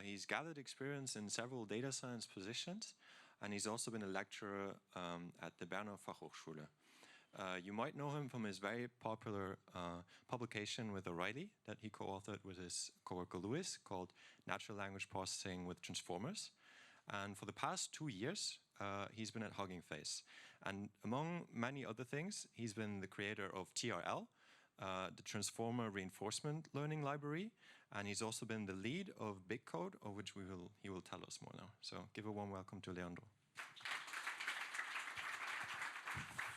He's gathered experience in several data science positions, and he's also been a lecturer at the Berner Fachhochschule. You might know him from his very popular publication with O'Reilly that he co-authored with his coworker Lewis, called Natural Language Processing with Transformers. And for the past 2 years, he's been at Hugging Face. And among many other things, he's been the creator of TRL, the Transformer Reinforcement Learning Library, and he's also been the lead of BigCode, of which he will tell us more now. So give a warm welcome to Leandro.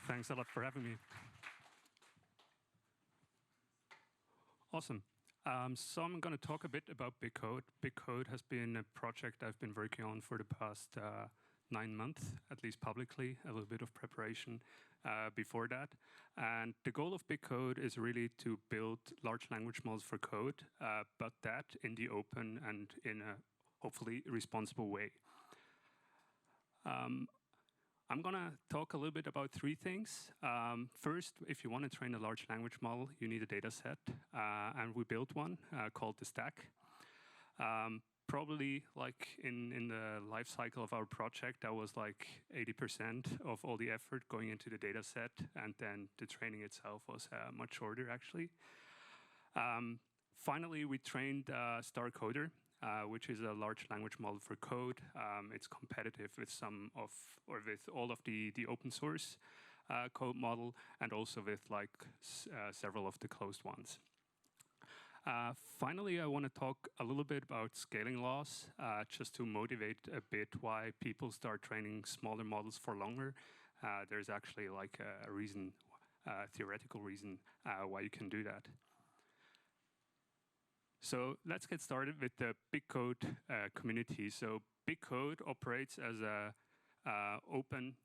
Thanks a lot for having me. Awesome. So I'm going to talk a bit about BigCode. BigCode has been a project I've been working on for the past 9 months, at least publicly, a little bit of preparation before that. And the goal of BigCode is really to build large language models for code, but that in the open and in a hopefully responsible way. I'm going to talk a little bit about three things. First, if you want to train a large language model, you need a data set. And we built one called the stack. Probably like in the life cycle of our project, that was like 80% of all the effort going into the data set. And then the training itself was much shorter, actually. Finally, we trained StarCoder, which is a large language model for code. It's competitive with with all of the open source code model, and also with like several of the closed ones. Finally, I want to talk a little bit about scaling laws, just to motivate a bit why people start training smaller models for longer. There's actually like a reason, theoretical reason why you can do that. So let's get started with the BigCode community. So BigCode operates as a open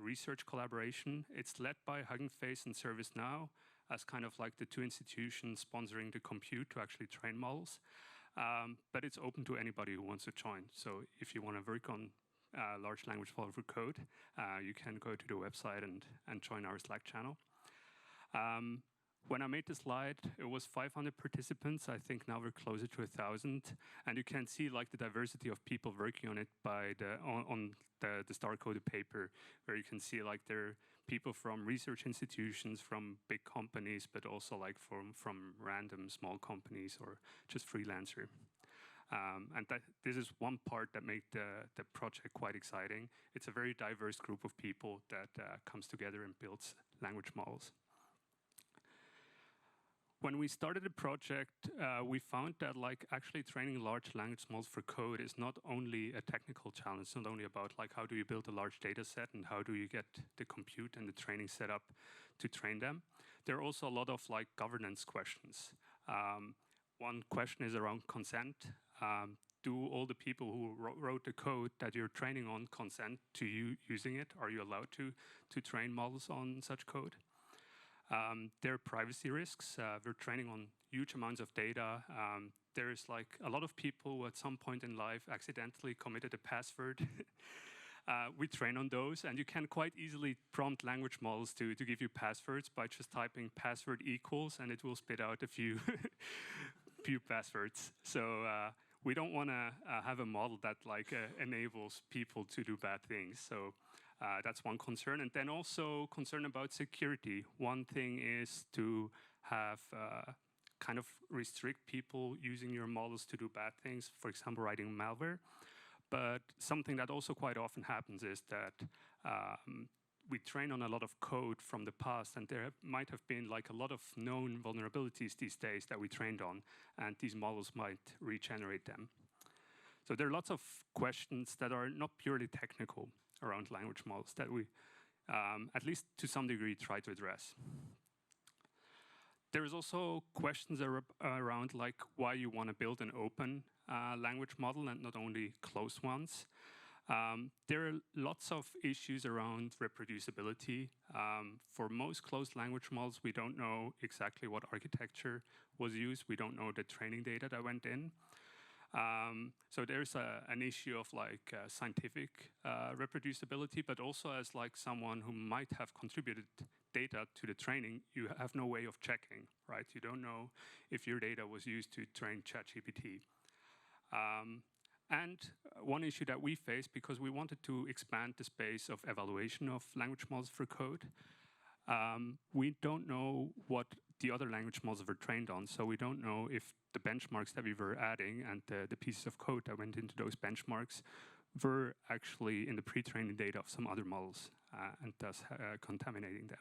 research collaboration. It's led by Hugging Face and ServiceNow as kind of like the two institutions sponsoring the compute to actually train models. But it's open to anybody who wants to join. So if you want to work on large language model for code, you can go to the website and join our Slack channel. When I made the slide, it was 500 participants. I think now we're closer to 1,000. And you can see like the diversity of people working on it by on the StarCoder paper, where you can see like there are people from research institutions, from big companies, but also like from random small companies or just freelancer. And this is one part that made the project quite exciting. It's a very diverse group of people that comes together and builds language models. When we started the project, we found that like actually training large language models for code is not only a technical challenge, it's not only about like how do you build a large data set and how do you get the compute and the training set up to train them. There are also a lot of like governance questions. One question is around consent. Do all the people who wrote the code that you're training on consent to you using it? Are you allowed to train models on such code? There are privacy risks. We're training on huge amounts of data. There's like a lot of people who at some point in life accidentally committed a password. We train on those, and you can quite easily prompt language models to give you passwords by just typing password equals, and it will spit out a few passwords. So we don't want to have a model that like enables people to do bad things. So that's one concern. And then also concern about security. One thing is to have kind of restrict people using your models to do bad things, for example, writing malware. But something that also quite often happens is that we train on a lot of code from the past, and there might have been like a lot of known vulnerabilities these days that we trained on, and these models might regenerate them. So there are lots of questions that are not purely technical around language models that we, at least to some degree, try to address. There is also questions around like why you want to build an open language model and not only closed ones. There are lots of issues around reproducibility. For most closed language models, we don't know exactly what architecture was used. We don't know the training data that went in. So there's an issue of like scientific reproducibility, but also as like someone who might have contributed data to the training, you have no way of checking, right? You don't know if your data was used to train ChatGPT. And one issue that we faced, because we wanted to expand the space of evaluation of language models for code, we don't know what the other language models were trained on, so we don't know if the benchmarks that we were adding and the pieces of code that went into those benchmarks were actually in the pre-training data of some other models and thus contaminating them.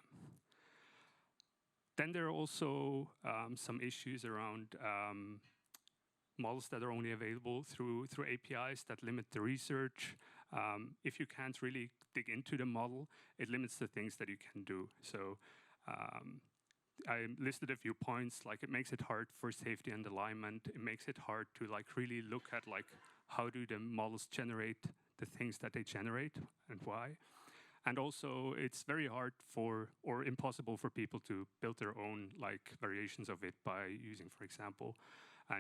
Then there are also some issues around models that are only available through APIs that limit the research. If you can't really dig into the model, it limits the things that you can do. So I listed a few points, like it makes it hard for safety and alignment. It makes it hard to like really look at like how do the models generate the things that they generate and why. And also it's very hard or impossible for people to build their own like variations of it by using, for example,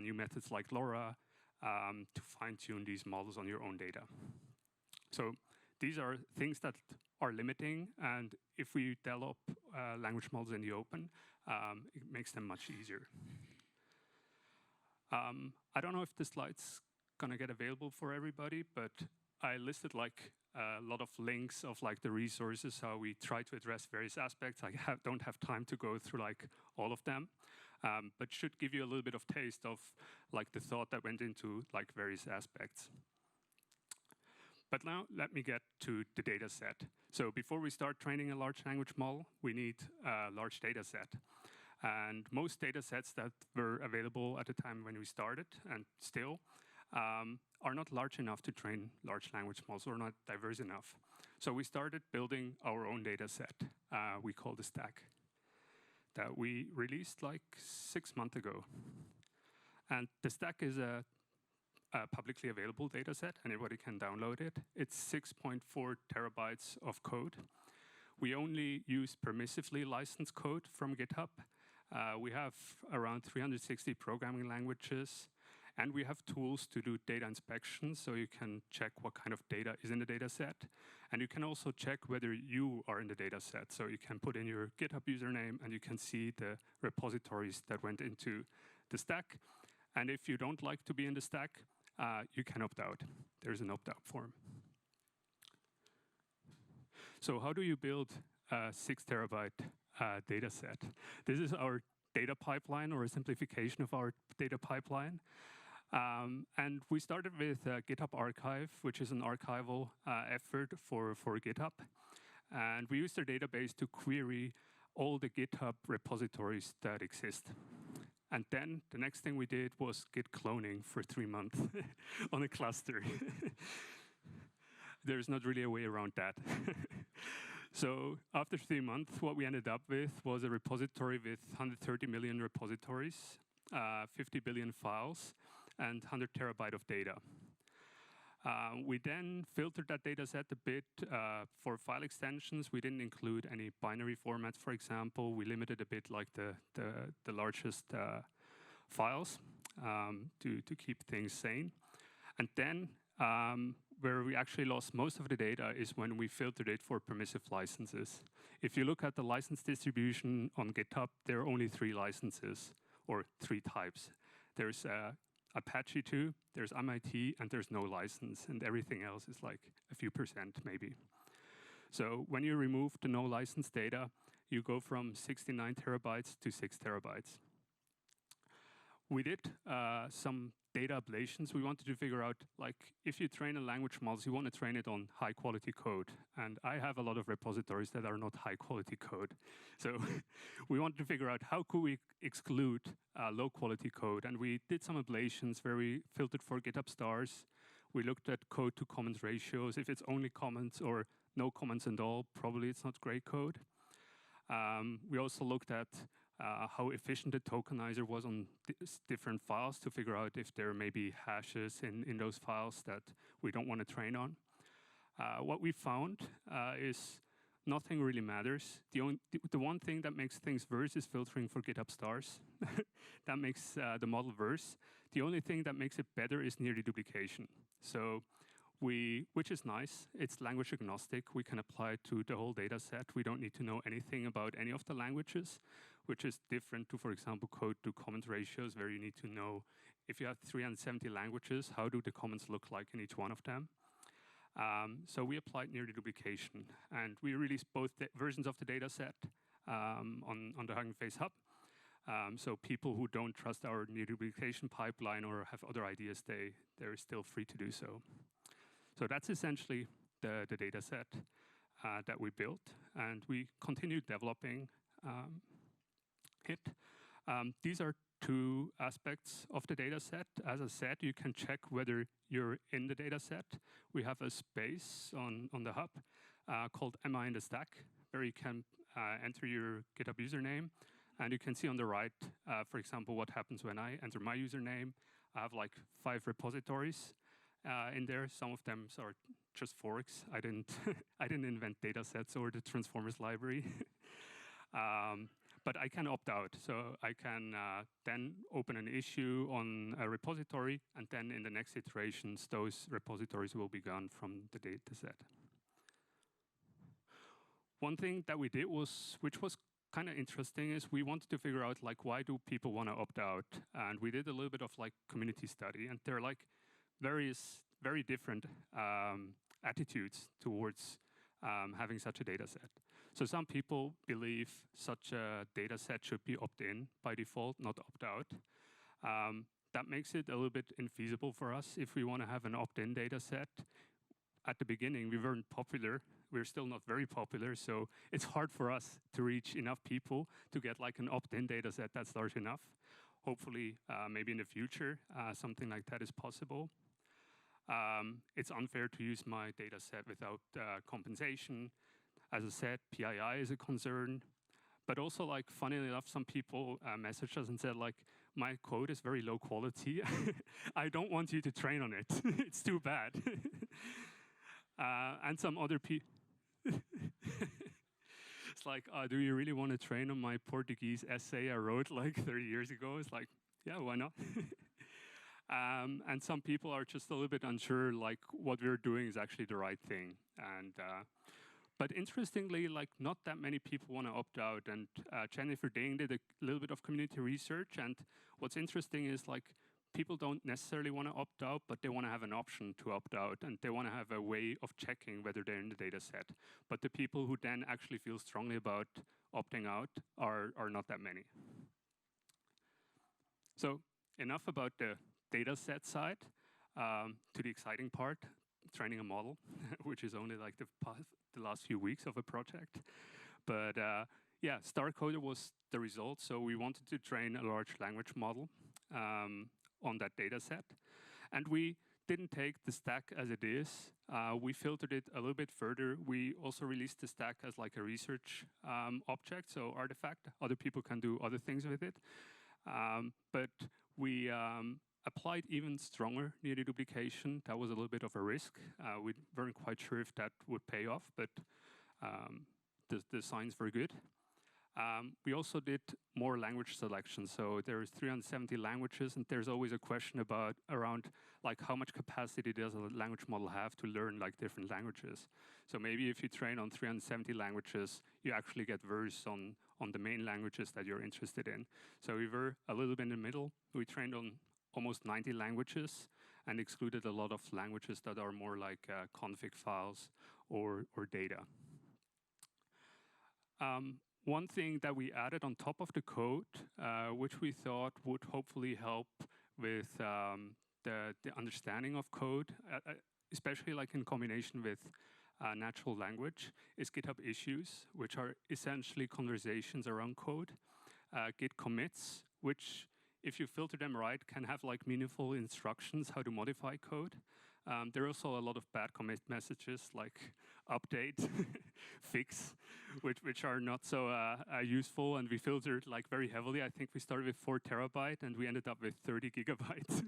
new methods like LoRa to fine-tune these models on your own data. So these are things that are limiting, and if we develop language models in the open, it makes them much easier. I don't know if the slide's gonna get available for everybody, but I listed like a lot of links of like the resources, how we try to address various aspects. I don't have time to go through like all of them, but should give you a little bit of taste of like the thought that went into like various aspects. But now let me get to the data set. So before we start training a large language model, we need a large data set. And most data sets that were available at the time when we started, and still, are not large enough to train large language models, or not diverse enough. So we started building our own data set. We call the stack, that we released like 6 months ago. And the stack is a publicly available data set. Anybody can download it. It's 6.4 terabytes of code. We only use permissively licensed code from GitHub. We have around 360 programming languages, and we have tools to do data inspection, so you can check what kind of data is in the data set. And you can also check whether you are in the data set. So you can put in your GitHub username, and you can see the repositories that went into the stack. And if you don't like to be in the stack, you can opt out. There's an opt-out form. So how do you build a 6 terabyte data set? This is our data pipeline, or a simplification of our data pipeline. And we started with GitHub Archive, which is an archival effort for GitHub. And we used their database to query all the GitHub repositories that exist. And then the next thing we did was Git cloning for 3 months on a cluster. There's not really a way around that. So after 3 months, what we ended up with was a repository with 130 million repositories, 50 billion files, and 100 terabyte of data. We then filtered that data set a bit for file extensions. We didn't include any binary formats, for example. We limited a bit like the largest files to keep things sane. And then where we actually lost most of the data is when we filtered it for permissive licenses. If you look at the license distribution on GitHub, there are only 3 licenses, or 3 types. There's Apache 2, there's MIT, and there's no license, and everything else is like a few percent maybe. So when you remove the no license data, you go from 69 terabytes to 6 terabytes. We did some data ablations. We wanted to figure out, like, if you train a language model, you want to train it on high quality code. And I have a lot of repositories that are not high quality code. So we wanted to figure out how could we exclude low quality code. And we did some ablations where we filtered for GitHub stars. We looked at code to comments ratios. If it's only comments or no comments at all, probably it's not great code. We also looked at how efficient the tokenizer was on different files to figure out if there may be hashes in those files that we don't want to train on. What we found is nothing really matters. The one thing that makes things worse is filtering for GitHub stars. That makes the model worse. The only thing that makes it better is near deduplication. So which is nice. It's language agnostic. We can apply it to the whole data set. We don't need to know anything about any of the languages, which is different to, for example, code to comment ratios, where you need to know if you have 370 languages, how do the comments look like in each one of them? So we applied near deduplication, and we released both versions of the data set on the Hugging Face Hub. So people who don't trust our near deduplication pipeline or have other ideas, they're still free to do so. So that's essentially the data set that we built, and we continued developing it. These are 2 aspects of the data set. As I said, you can check whether you're in the data set. We have a space on the hub called Am I in the stack, where you can enter your GitHub username, and you can see on the right, for example, what happens when I enter my username. I have like 5 repositories in there. Some of them are just forks. I didn't invent data sets or the transformers library. But I can opt out. So I can then open an issue on a repository, and then in the next iterations, those repositories will be gone from the data set. one thing that we did was, which was kind of interesting, is we wanted to figure out like why do people want to opt out, and we did a little bit of like community study, and there are like very different attitudes towards having such a data set. So some people believe such a data set should be opt-in by default, not opt-out. That makes it a little bit infeasible for us if we want to have an opt-in data set. At the beginning, we weren't popular. We're still not very popular, so it's hard for us to reach enough people to get like an opt-in data set that's large enough. Hopefully, maybe in the future, something like that is possible. It's unfair to use my data set without compensation. As I said, PII is a concern. But also, like, funnily enough, some people messaged us and said, like, my code is very low quality. I don't want you to train on it. It's too bad. And some other people... It's like, do you really want to train on my Portuguese essay I wrote like 30 years ago? It's like, yeah, why not? And some people are just a little bit unsure, like, what we're doing is actually the right thing. And but interestingly, like, not that many people want to opt out. And Jennifer Ding did a little bit of community research. And what's interesting is, like, people don't necessarily want to opt out, but they want to have an option to opt out. And they want to have a way of checking whether they're in the data set. But the people who then actually feel strongly about opting out are not that many. So enough about the data set side. To the exciting part, training a model, which is only like the last few weeks of a project. But yeah, StarCoder was the result. So we wanted to train a large language model on that data set. And we didn't take the stack as it is. We filtered it a little bit further. We also released the stack as like a research object, so artifact. Other people can do other things with it. But we applied even stronger near-deduplication. That was a little bit of a risk. We weren't quite sure if that would pay off, but the signs were good. We also did more language selection. So there's 370 languages, and there's always a question around like how much capacity does a language model have to learn like different languages. So maybe if you train on 370 languages, you actually get worse on the main languages that you're interested in. So we were a little bit in the middle. We trained on almost 90 languages and excluded a lot of languages that are more like config files or data. One thing that we added on top of the code, which we thought would hopefully help with the understanding of code, especially like in combination with natural language, is GitHub issues, which are essentially conversations around code. Git commits, which, if you filter them right, can have like meaningful instructions how to modify code. There are also a lot of bad commit messages like update, fix, which are not so useful, and we filtered like very heavily. I think we started with 4 terabytes and we ended up with 30 gigabytes.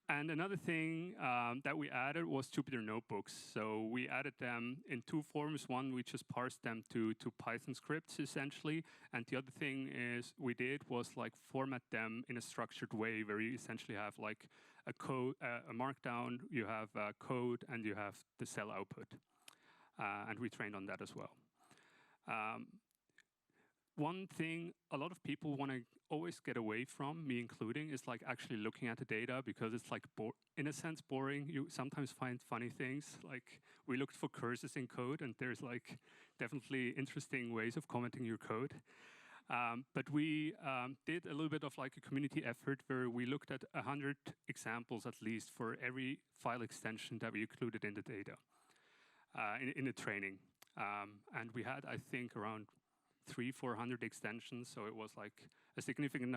And another thing that we added was Jupyter notebooks. So we added them in 2 forms. One, we just parsed them to Python scripts, essentially. And the other thing we did was like format them in a structured way, where you essentially have like a code, a markdown, you have code, and you have the cell output. And we trained on that as well. One thing a lot of people want to always get away from, me including, is like actually looking at the data, because it's like, in a sense, boring. You sometimes find funny things. Like, we looked for cursors in code, and there's like definitely interesting ways of commenting your code. But we did a little bit of like a community effort where we looked at 100 examples at least for every file extension that we included in the data, in the training. And we had, I think, around 300-400 extensions, so it was like a significant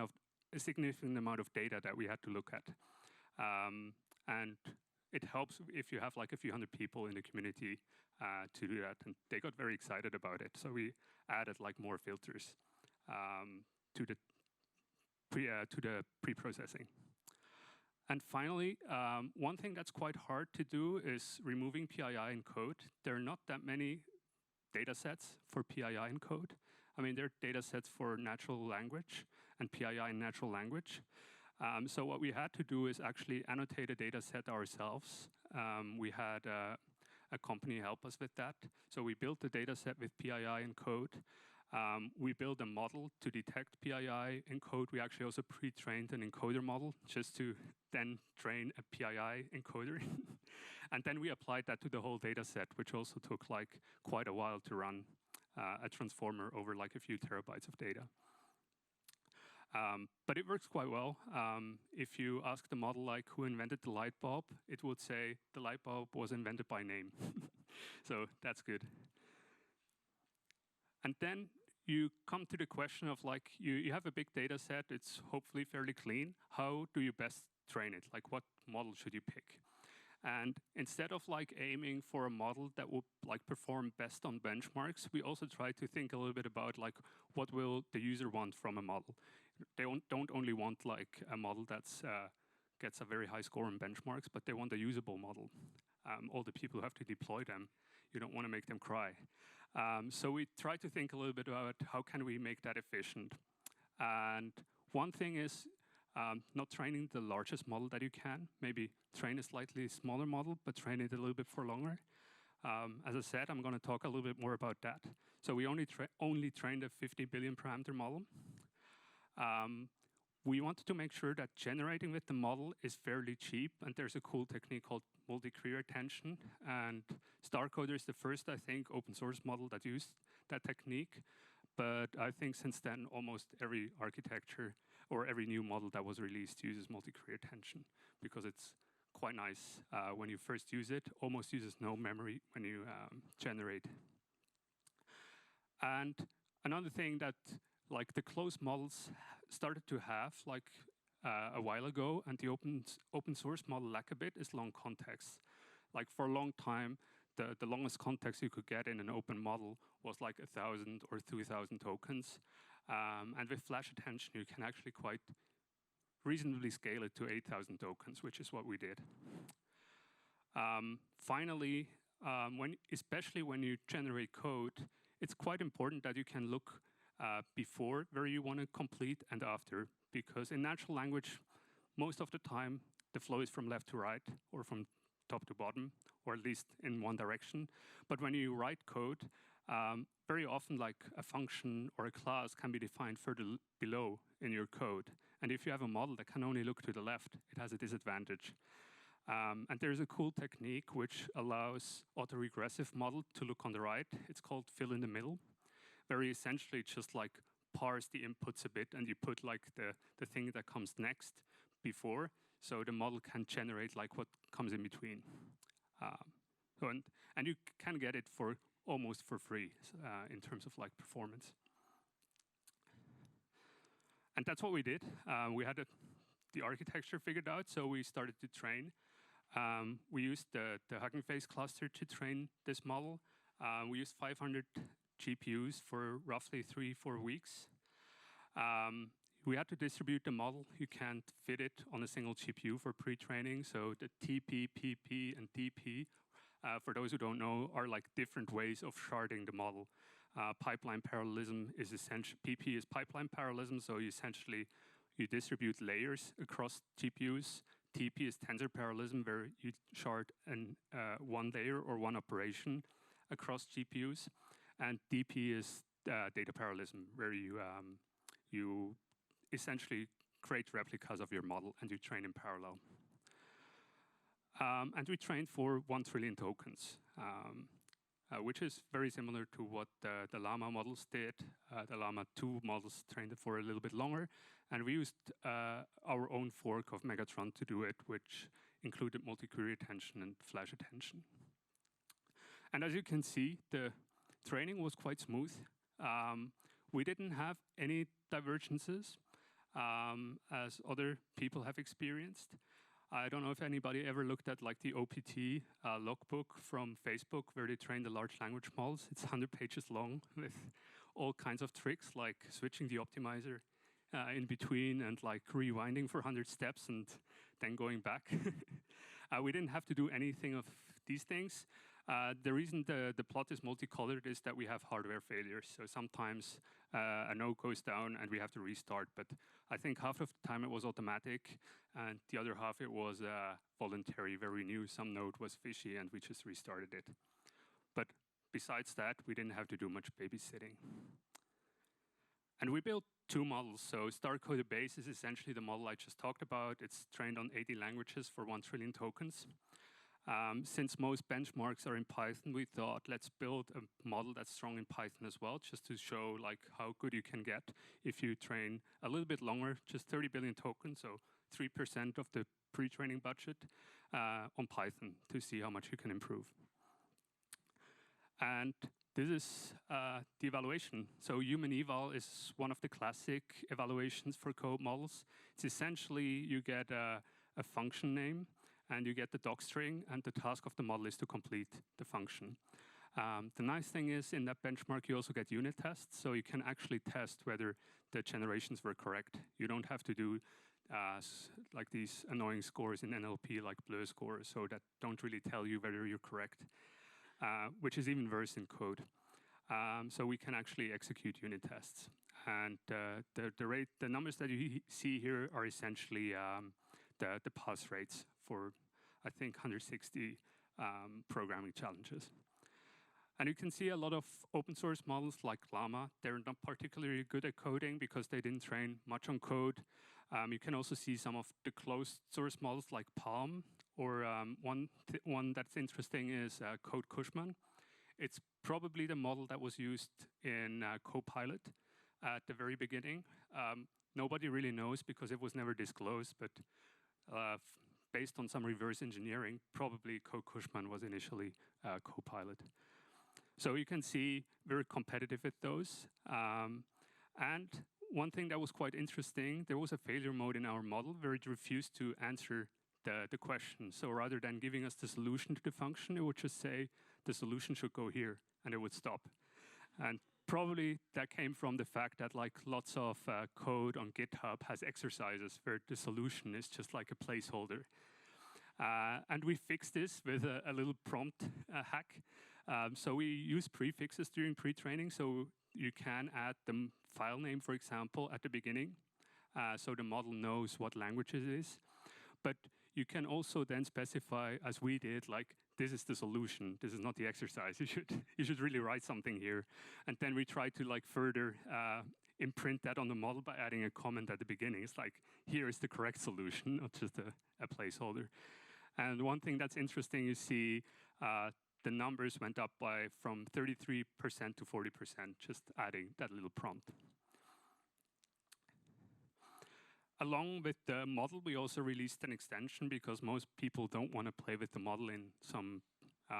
amount of data that we had to look at. And it helps if you have like a few hundred people in the community to do that, and they got very excited about it. So we added like more filters to the pre-processing. And finally, one thing that's quite hard to do is removing PII in code. There are not that many data sets for PII in code. I mean, there are data sets for natural language and PII in natural language. So what we had to do is actually annotate a data set ourselves. We had a company help us with that. So we built the data set with PII and code. We built a model to detect PII in code. We actually also pre-trained an encoder model just to then train a PII encoder. And then we applied that to the whole data set, which also took like quite a while to run a transformer over like a few terabytes of data. But it works quite well. If you ask the model like who invented the light bulb, it would say the light bulb was invented by name. So that's good. And then you come to the question of like, you have a big data set, it's hopefully fairly clean. How do you best train it? Like what model should you pick? And instead of like aiming for a model that will like perform best on benchmarks, we also try to think a little bit about like what will the user want from a model. They don't only want like a model that's gets a very high score on benchmarks, but they want a usable model. All the people who have to deploy them, you don't want to make them cry. So we try to think a little bit about how can we make that efficient. And one thing is not training the largest model that you can. Maybe train a slightly smaller model, but train it a little bit for longer. As I said, I'm going to talk a little bit more about that. So we only trained a 50 billion parameter model. We wanted to make sure that generating with the model is fairly cheap, and there's a cool technique called multi-query attention. And StarCoder is the first, I think, open source model that used that technique. But I think since then, almost every architecture or every new model that was released uses multi-query attention because it's quite nice when you first use it, almost uses no memory when you generate. And another thing that like the closed models started to have like a while ago, and the open source model lack a bit is long context. Like for a long time, the longest context you could get in an open model was like 1,000 or 2,000 tokens. And with flash attention, you can actually quite reasonably scale it to 8,000 tokens, which is what we did. Finally, especially when you generate code, it's quite important that you can look before where you want to complete and after, because in natural language, most of the time, the flow is from left to right or from top to bottom, or at least in one direction. But when you write code, very often like a function or a class can be defined further below in your code. And if you have a model that can only look to the left, it has a disadvantage. And there's a cool technique which allows autoregressive model to look on the right. It's called fill in the middle, where you essentially just like parse the inputs a bit and you put like the thing that comes next before, so the model can generate like what comes in between. And you can get it for almost for free in terms of like performance. And that's what we did. We had the architecture figured out, so we started to train. We used the Hugging Face cluster to train this model. We used 500 GPUs for roughly 3-4 weeks. We had to distribute the model. You can't fit it on a single GPU for pre-training. So the TP, PP, and DP, for those who don't know, are like different ways of sharding the model. Pipeline parallelism is essential. PP is pipeline parallelism, so you distribute layers across GPUs. TP is tensor parallelism, where you shard one layer or one operation across GPUs. And DP is data parallelism, where you essentially create replicas of your model and you train in parallel. And we trained for 1 trillion tokens, which is very similar to what the Llama models did. The Llama 2 models trained it for a little bit longer. And we used our own fork of Megatron to do it, which included multi-query attention and flash attention. And as you can see, the training was quite smooth. We didn't have any divergences, as other people have experienced. I don't know if anybody ever looked at like the OPT logbook from Facebook, where they train the large language models. It's 100 pages long with all kinds of tricks, like switching the optimizer in between and like rewinding for 100 steps and then going back. We didn't have to do anything of these things. The reason the plot is multicolored is that we have hardware failures. So sometimes a node goes down and we have to restart. But I think half of the time it was automatic, and the other half it was voluntary, where we knew some node was fishy and we just restarted it. But besides that, we didn't have to do much babysitting. And we built 2 models. So star-coded base is essentially the model I just talked about. It's trained on 80 languages for 1 trillion tokens. Since most benchmarks are in Python, we thought, let's build a model that's strong in Python as well, just to show like how good you can get if you train a little bit longer, just 30 billion tokens, so 3% of the pre-training budget on Python to see how much you can improve. And this is the evaluation. So human eval is one of the classic evaluations for code models. It's essentially you get a function name, and you get the doc string, and the task of the model is to complete the function. The nice thing is, in that benchmark, you also get unit tests, so you can actually test whether the generations were correct. You don't have to do like these annoying scores in NLP, like blur scores, so that don't really tell you whether you're correct, which is even worse in code. So we can actually execute unit tests. And the numbers that you see here are essentially the pass rates for, I think, 160 programming challenges. And you can see a lot of open source models like Llama. They're not particularly good at coding because they didn't train much on code. You can also see some of the closed source models like Palm, or one that's interesting is Code Cushman. It's probably the model that was used in Copilot at the very beginning. Nobody really knows because it was never disclosed, but based on some reverse engineering, probably Code Cushman was initially Copilot. So you can see very competitive with those. And one thing that was quite interesting, there was a failure mode in our model where it refused to answer the question. So rather than giving us the solution to the function, it would just say, the solution should go here, and it would stop. And probably that came from the fact that like lots of code on GitHub has exercises where the solution is just like a placeholder. And we fixed this with a little prompt hack. So we use prefixes during pre-training, so you can add the file name, for example, at the beginning, so the model knows what language it is. But you can also then specify, as we did, like, this is the solution, this is not the exercise. You should really write something here. And then we try to like further imprint that on the model by adding a comment at the beginning. It's like, here is the correct solution, not just a placeholder. And one thing that's interesting, you see the numbers went up from 33% to 40%, just adding that little prompt. Along with the model, we also released an extension because most people don't want to play with the model in some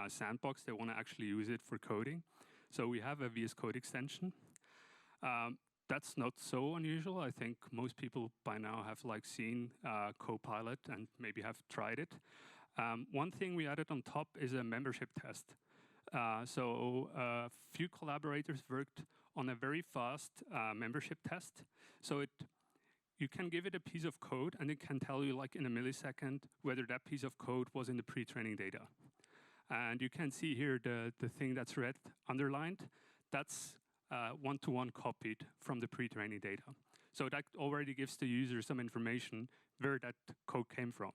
sandbox. They want to actually use it for coding. So we have a VS Code extension. That's not so unusual. I think most people by now have like seen Copilot and maybe have tried it. One thing we added on top is a membership test. So a few collaborators worked on a very fast membership test. So you can give it a piece of code, and it can tell you, like in a millisecond, whether that piece of code was in the pre-training data. And you can see here the thing that's red underlined. That's one-to-one copied from the pre-training data. So that already gives the user some information where that code came from.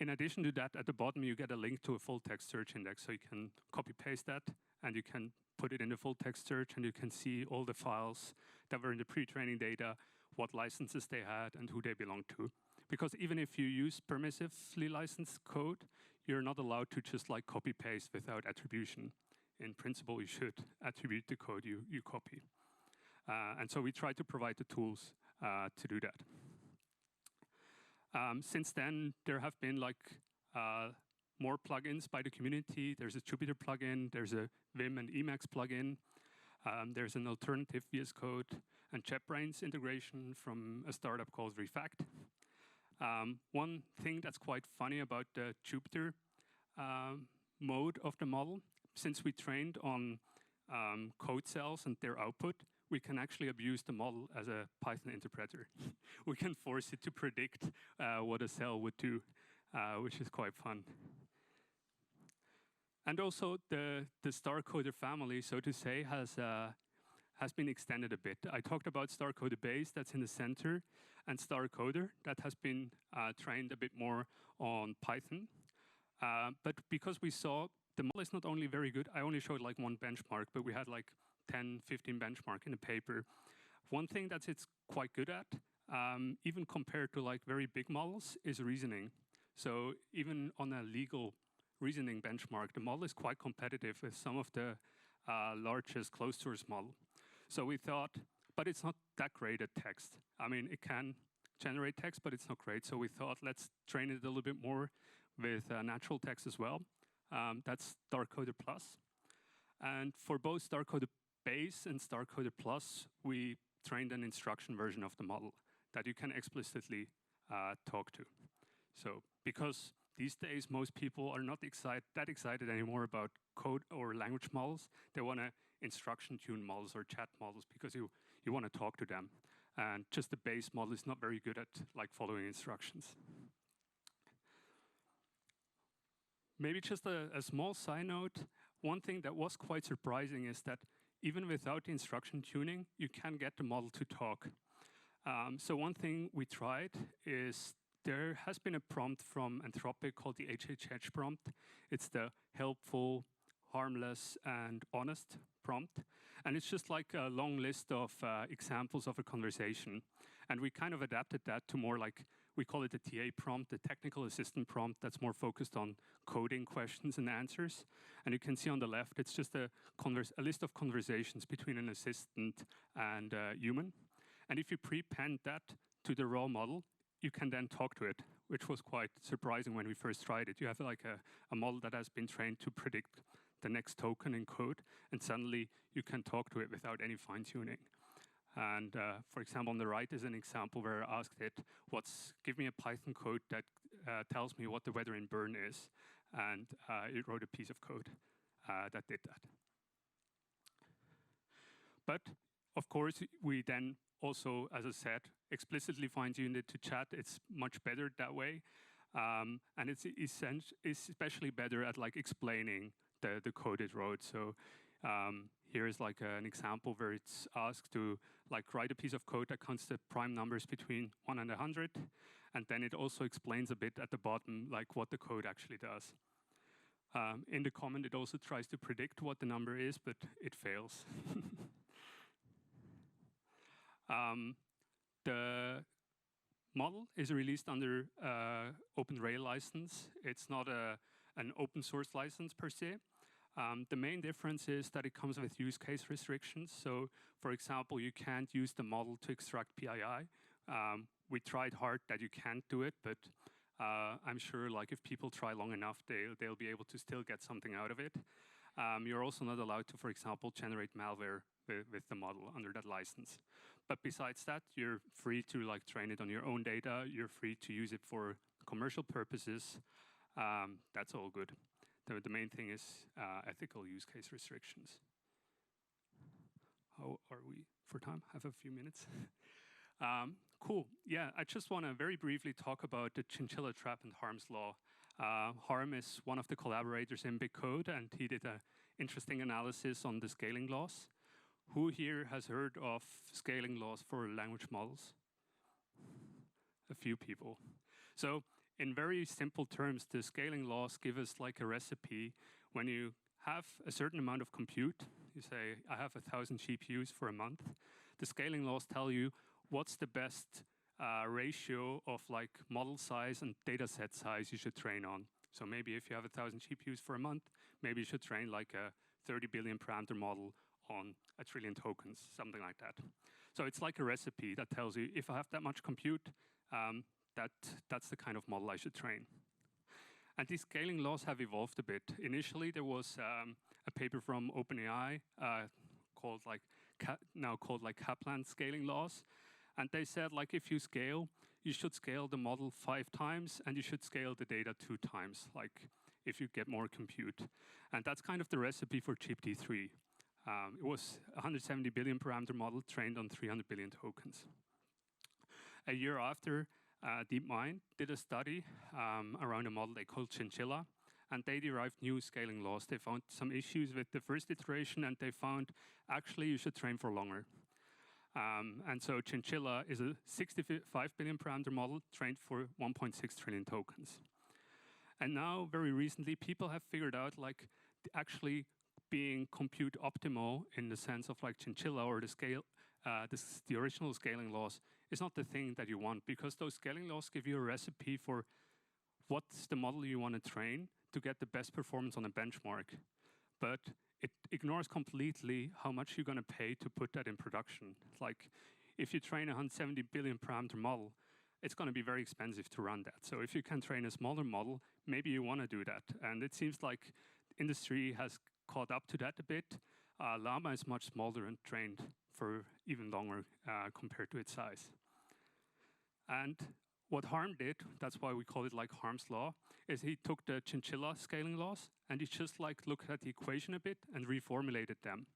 In addition to that, at the bottom, you get a link to a full-text search index. So you can copy-paste that, and you can put it in the full-text search, and you can see all the files that were in the pre-training data, what licenses they had, and who they belong to. Because even if you use permissively licensed code, you're not allowed to just like copy-paste without attribution. In principle, you should attribute the code you copy. And so we try to provide the tools to do that. Since then, there have been like more plugins by the community. There's a Jupyter plugin, there's a Vim and Emacs plugin, there's an alternative VS Code and JetBrains integration from a startup called Refact. One thing that's quite funny about the Jupyter mode of the model, since we trained on code cells and their output, we can actually abuse the model as a Python interpreter. We can force it to predict what a cell would do, which is quite fun. And also the star coder family, so to say, has been extended a bit. I talked about star coder base that's in the center, and star coder that has been trained a bit more on Python. But because we saw the model is not only very good, I only showed like one benchmark, but we had like 10, 15 benchmark in the paper. One thing that it's quite good at, even compared to like very big models, is reasoning. So even on a legal reasoning benchmark, the model is quite competitive with some of the largest closed source model. So we thought, but it's not that great at text. I mean, it can generate text, but it's not great. So we thought, let's train it a little bit more with natural text as well. That's StarCoder Plus. And for both StarCoder Base and StarCoder Plus, we trained an instruction version of the model that you can explicitly talk to. So because these days, most people are not that excited anymore about code or language models. They want to instruction-tune models or chat models because you want to talk to them. And just the base model is not very good at like following instructions. Maybe just a small side note. One thing that was quite surprising is that even without the instruction tuning, you can get the model to talk. So one thing we tried is there has been a prompt from Anthropic called the HHH prompt. It's the helpful, harmless, and honest prompt. And it's just like a long list of examples of a conversation. And we kind of adapted that to more like, we call it the TA prompt, the technical assistant prompt that's more focused on coding questions and answers. And you can see on the left, it's just a list of conversations between an assistant and a human. And if you prepend that to the raw model, you can then talk to it, which was quite surprising when we first tried it. You have like a model that has been trained to predict the next token in code, and suddenly you can talk to it without any fine-tuning. And for example, on the right is an example where I asked it, give me a Python code that tells me what the weather in Bern is. And it wrote a piece of code that did that. But of course, we then also, as I said, explicitly fine-tuned it to chat. It's much better that way. And it's especially better at like explaining the code it wrote. So here's like an example where it's asked to like write a piece of code that counts the prime numbers between 1 and 100. And then it also explains a bit at the bottom like what the code actually does. In the comment, it also tries to predict what the number is, but it fails. The model is released under Open Rail license. It's not an open source license per se. The main difference is that it comes with use case restrictions. So, for example, you can't use the model to extract PII. We tried hard that you can't do it, but I'm sure like if people try long enough, they'll be able to still get something out of it. You're also not allowed to, for example, generate malware with the model under that license. But besides that, you're free to like train it on your own data. You're free to use it for commercial purposes. That's all good. The main thing is ethical use case restrictions. How are we for time? Have a few minutes. Cool. Yeah, I just want to very briefly talk about the chinchilla trap and Harm's law. Harm is one of the collaborators in BigCode, and he did an interesting analysis on the scaling laws. Who here has heard of scaling laws for language models? A few people. So in very simple terms, the scaling laws give us like a recipe. When you have a certain amount of compute, you say, I have 1,000 GPUs for a month. The scaling laws tell you what's the best ratio of like model size and data set size you should train on. So maybe if you have 1,000 GPUs for a month, maybe you should train like a 30 billion parameter model on 1 trillion tokens, something like that. So it's like a recipe that tells you if I have that much compute, that's the kind of model I should train. And these scaling laws have evolved a bit. Initially, there was a paper from OpenAI now called Kaplan scaling laws. And they said, like, if you scale, you should scale the model 5 times, and you should scale the data 2 times, like if you get more compute. And that's kind of the recipe for GPT-3. It was a 170 billion parameter model trained on 300 billion tokens. A year after, DeepMind did a study around a model they called Chinchilla, and they derived new scaling laws. They found some issues with the first iteration, and they found actually you should train for longer. And so Chinchilla is a 65 billion parameter model trained for 1.6 trillion tokens. And now, very recently, people have figured out like actually being compute optimal in the sense of like Chinchilla or the scale, the original scaling laws is not the thing that you want, because those scaling laws give you a recipe for what's the model you want to train to get the best performance on a benchmark. But it ignores completely how much you're going to pay to put that in production. Like, if you train a 170 billion parameter model, it's going to be very expensive to run that. So if you can train a smaller model, maybe you want to do that. And it seems like industry has caught up to that a bit. Llama is much smaller and trained for even longer compared to its size. And what Harm did, that's why we call it like Harm's law, is he took the Chinchilla scaling laws and he just like looked at the equation a bit and reformulated them.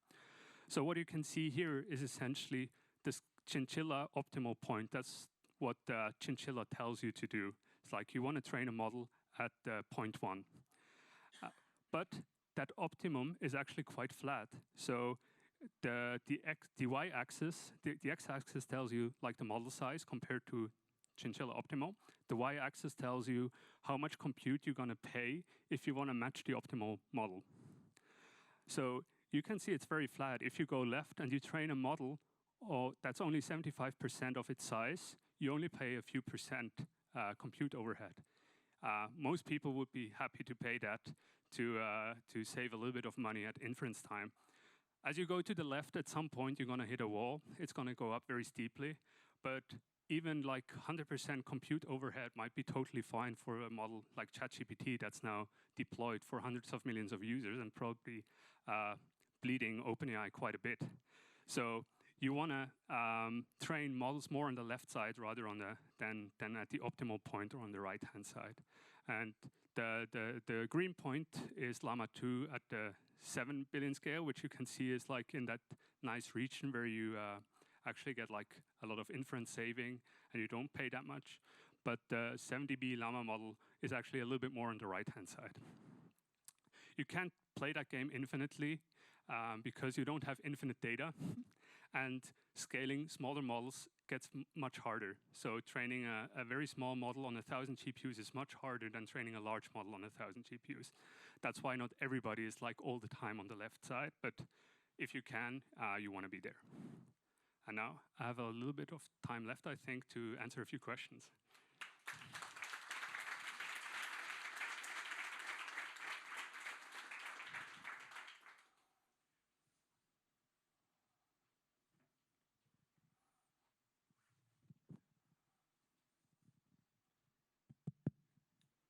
So what you can see here is essentially this Chinchilla optimal point. That's what Chinchilla tells you to do. It's like you want to train a model at point 1. But that optimum is actually quite flat. So the y-axis, the x-axis tells you like the model size compared to Chinchilla optimal. The y-axis tells you how much compute you're going to pay if you want to match the optimal model. So you can see it's very flat. If you go left and you train a model that's only 75% of its size, you only pay a few percent compute overhead. Most people would be happy to pay that to save a little bit of money at inference time. As you go to the left, at some point, you're going to hit a wall. It's going to go up very steeply. But even like 100% compute overhead might be totally fine for a model like ChatGPT that's now deployed for hundreds of millions of users and probably bleeding OpenAI quite a bit. So you want to train models more on the left side rather than at the optimal point or on the right-hand side. And the green point is Llama 2 at the 7 billion scale, which you can see is like in that nice region where you actually get like a lot of inference saving and you don't pay that much. But the 7dB Llama model is actually a little bit more on the right-hand side. You can't play that game infinitely because you don't have infinite data. And scaling smaller models gets much harder. So training a very small model on 1,000 GPUs is much harder than training a large model on 1,000 GPUs. That's why not everybody is like all the time on the left side, but if you can, you want to be there. And now I have a little bit of time left, I think, to answer a few questions.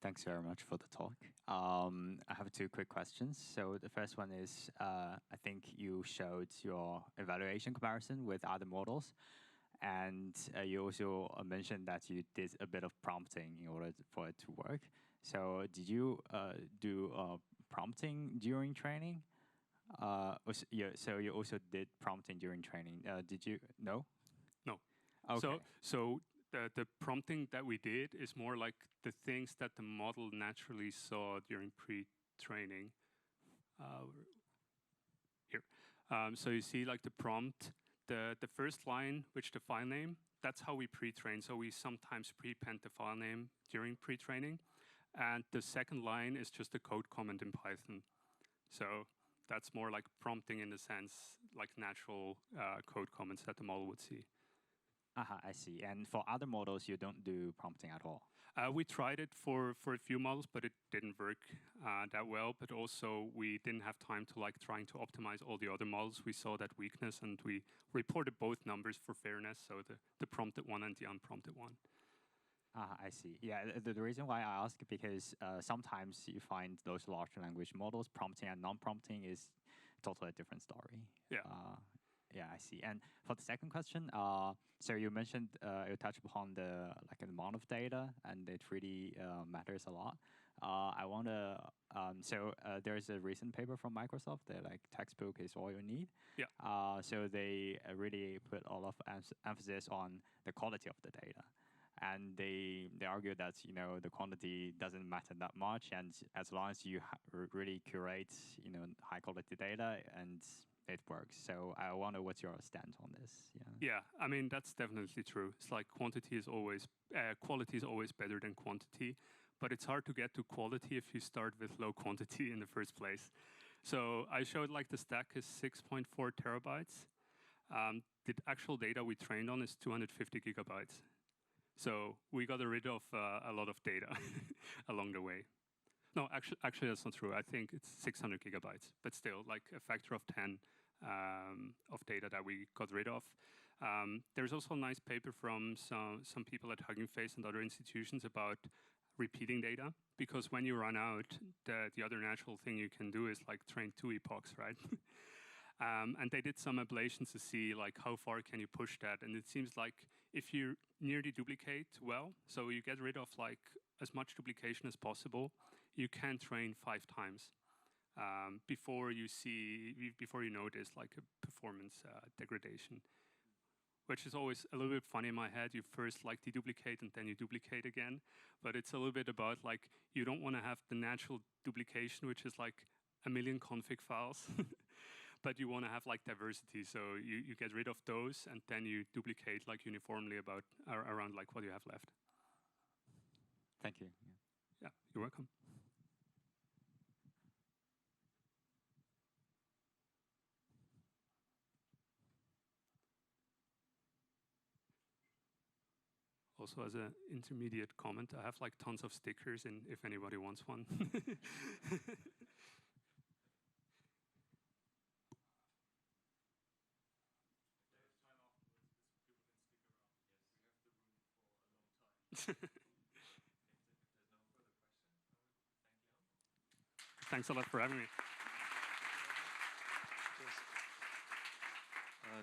Thanks very much for the talk. I have 2 quick questions. So the first one is, I think you showed your evaluation comparison with other models. And you also mentioned that you did a bit of prompting in order for it to work. So did you do prompting during training? Yeah, so you also did prompting during training. Did you? No? No. Okay. So the prompting that we did is more like the things that the model naturally saw during pre-training. Here. So you see like the prompt, the first line, which the file name, that's how we pre-train. So we sometimes prepend the file name during pre-training. And the second line is just a code comment in Python. So that's more like prompting in the sense, like natural code comments that the model would see. I see. And for other models, you don't do prompting at all? We tried it for a few models, but it didn't work that well. But also, we didn't have time to like trying to optimize all the other models. We saw that weakness, and we reported both numbers for fairness, so the prompted one and the unprompted one. I see. Yeah, the reason why I ask because sometimes you find those large language models, prompting and non-prompting is totally a different story. Yeah. Yeah, I see. And for the second question, so you mentioned you touched upon the amount of data, and it really matters a lot. I want to. There's a recent paper from Microsoft that like textbook is all you need. Yeah. So they really put a lot of emphasis on the quality of the data. and they argue that the quantity doesn't matter that much, and as long as you really curate high quality data, and it works. So I wonder what's your stand on this? Yeah, I mean that's definitely true. It's like quality is always better than quantity, but it's hard to get to quality if you start with low quantity in the first place. So I showed like the stack is 6.4 terabytes. The actual data we trained on is 250 gigabytes. So we got rid of a lot of data along the way. No, actually that's not true. I think it's 600 gigabytes, but still like a factor of 10 of data that we got rid of. There's also a nice paper from some people at Hugging Face and other institutions about repeating data, because when you run out, the other natural thing you can do is like train 2 epochs, right? And they did some ablations to see like how far can you push that, and it seems like if you nearly duplicate well, so you get rid of like as much duplication as possible, you can train 5 times before you notice like a performance degradation, which is always a little bit funny in my head. You first like deduplicate and then you duplicate again, but it's a little bit about like you don't want to have the natural duplication, which is like a million config files. But you want to have like diversity, so you get rid of those and then you duplicate like uniformly around like what you have left. Thank you. Yeah, you're welcome. Also, as an intermediate comment, I have like tons of stickers, and if anybody wants one. Thanks a lot for having me.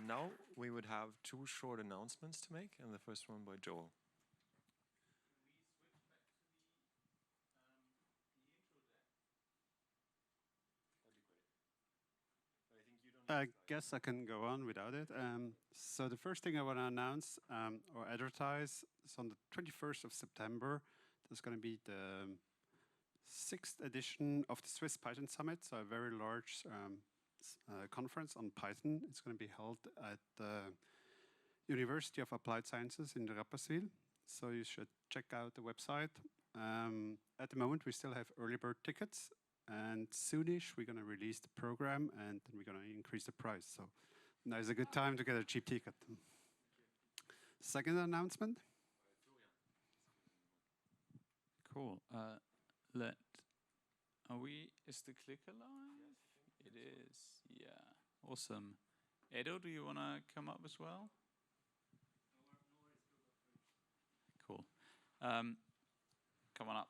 Now we would have 2 short announcements to make, and the first one by Joel. I guess I can go on without it. So the first thing I want to announce or advertise is on the 21st of September. There's going to be the 6th edition of the Swiss Python Summit, so a very large conference on Python. It's going to be held at the University of Applied Sciences in Rapperswil. So you should check out the website. At the moment, we still have early bird tickets. And soonish, we're going to release the program, and then we're going to increase the price. So now is a good time to get a cheap ticket. Second announcement. Cool. Is the clicker live? It is. Yeah. Awesome. Edo, do you want to come up as well? Cool. Come on up.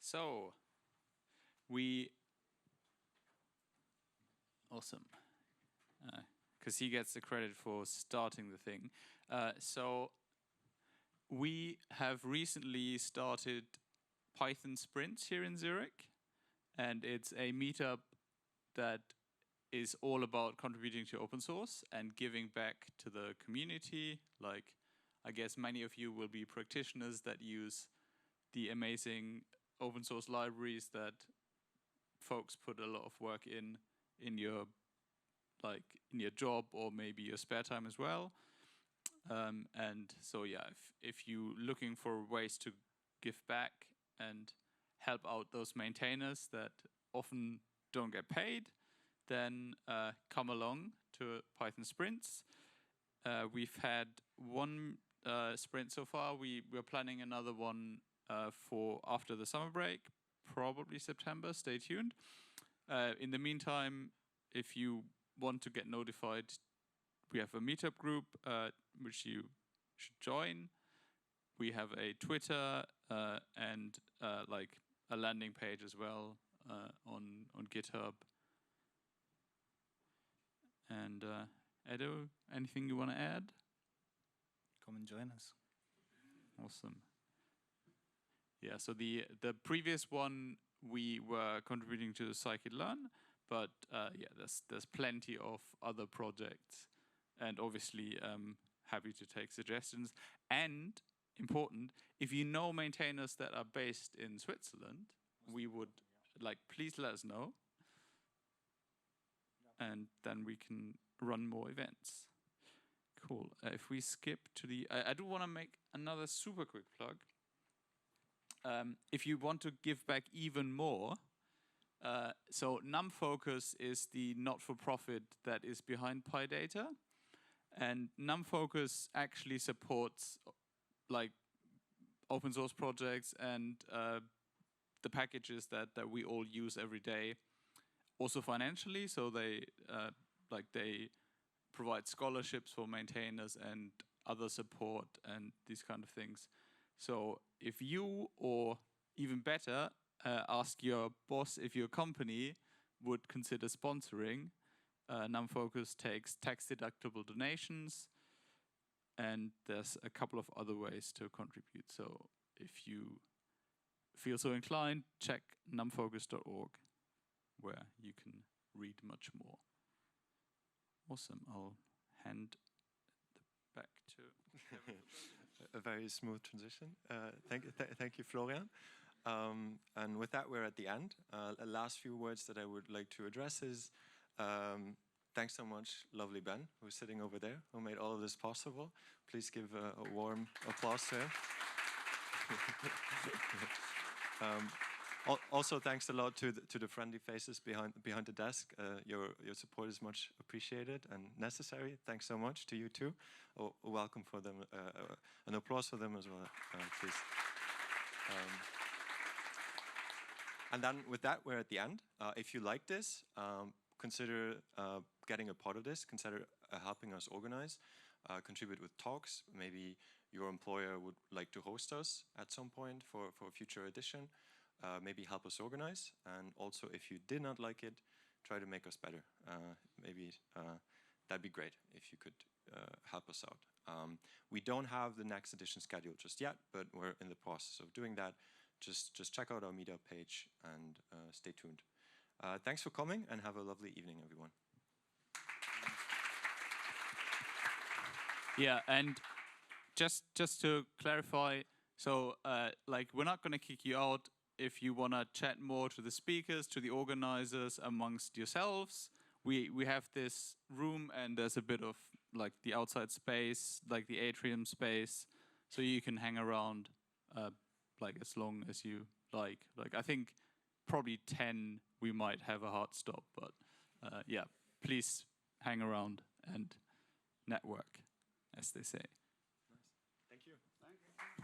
So, awesome, because he gets the credit for starting the thing. So we have recently started Python Sprints here in Zurich, and it's a meetup that is all about contributing to open source and giving back to the community. Like, I guess many of you will be practitioners that use the amazing open source libraries that folks put a lot of work in your job or maybe your spare time as well. And so yeah, if you looking for ways to give back and help out those maintainers that often don't get paid, then come along to Python Sprints. We've had one sprint so far. We're planning another one for after the summer break, probably September. Stay tuned. In the meantime, if you want to get notified, we have a meetup group which you should join. We have a Twitter and like a landing page as well on GitHub. And Edo, anything you want to add? Come and join us. Awesome. Yeah, so the previous one we were contributing to scikit-learn, but yeah, there's plenty of other projects, and obviously happy to take suggestions. And important. If you know maintainers that are based in Switzerland, we would please let us know, and then we can run more events. Cool. If we skip to the, I do want to make another super quick plug. If you want to give back even more, so NumFOCUS is the not-for-profit that is behind PyData, and NumFOCUS actually supports open source projects and the packages that we all use every day, also financially. So they provide scholarships for maintainers and other support and these kind of things. So if you, or even better, ask your boss if your company would consider sponsoring, NumFOCUS takes tax-deductible donations, and there's a couple of other ways to contribute. So if you feel so inclined, check numfocus.org, where you can read much more. Awesome. I'll hand back to Kevin. A very smooth transition. Thank you, Florian. And with that, we're at the end. The last few words that I would like to address is thanks so much, lovely Ben, who's sitting over there, who made all of this possible. Please give a warm applause to him. Also, thanks a lot to the friendly faces behind the desk. Your support is much appreciated and necessary. Thanks so much to you too. Welcome for them. An applause for them as well, please. And then with that, we're at the end. If you like this, consider getting a part of this. Consider helping us organize. Contribute with talks. Maybe your employer would like to host us at some point for a future edition. Maybe help us organize. And also, if you did not like it, try to make us better. Maybe that'd be great if you could help us out. We don't have the next edition scheduled just yet, but we're in the process of doing that. Just check out our meetup page and stay tuned. Thanks for coming, and have a lovely evening, everyone. Yeah, and just to clarify, so we're not going to kick you out if you want to chat more to the speakers, to the organizers, amongst yourselves. We have this room, and there's a bit of the outside space, the atrium space, so you can hang around as long as you like. I think probably 10 we might have a hard stop, but yeah, please hang around and network, as they say. Nice. Thank you. Thank you.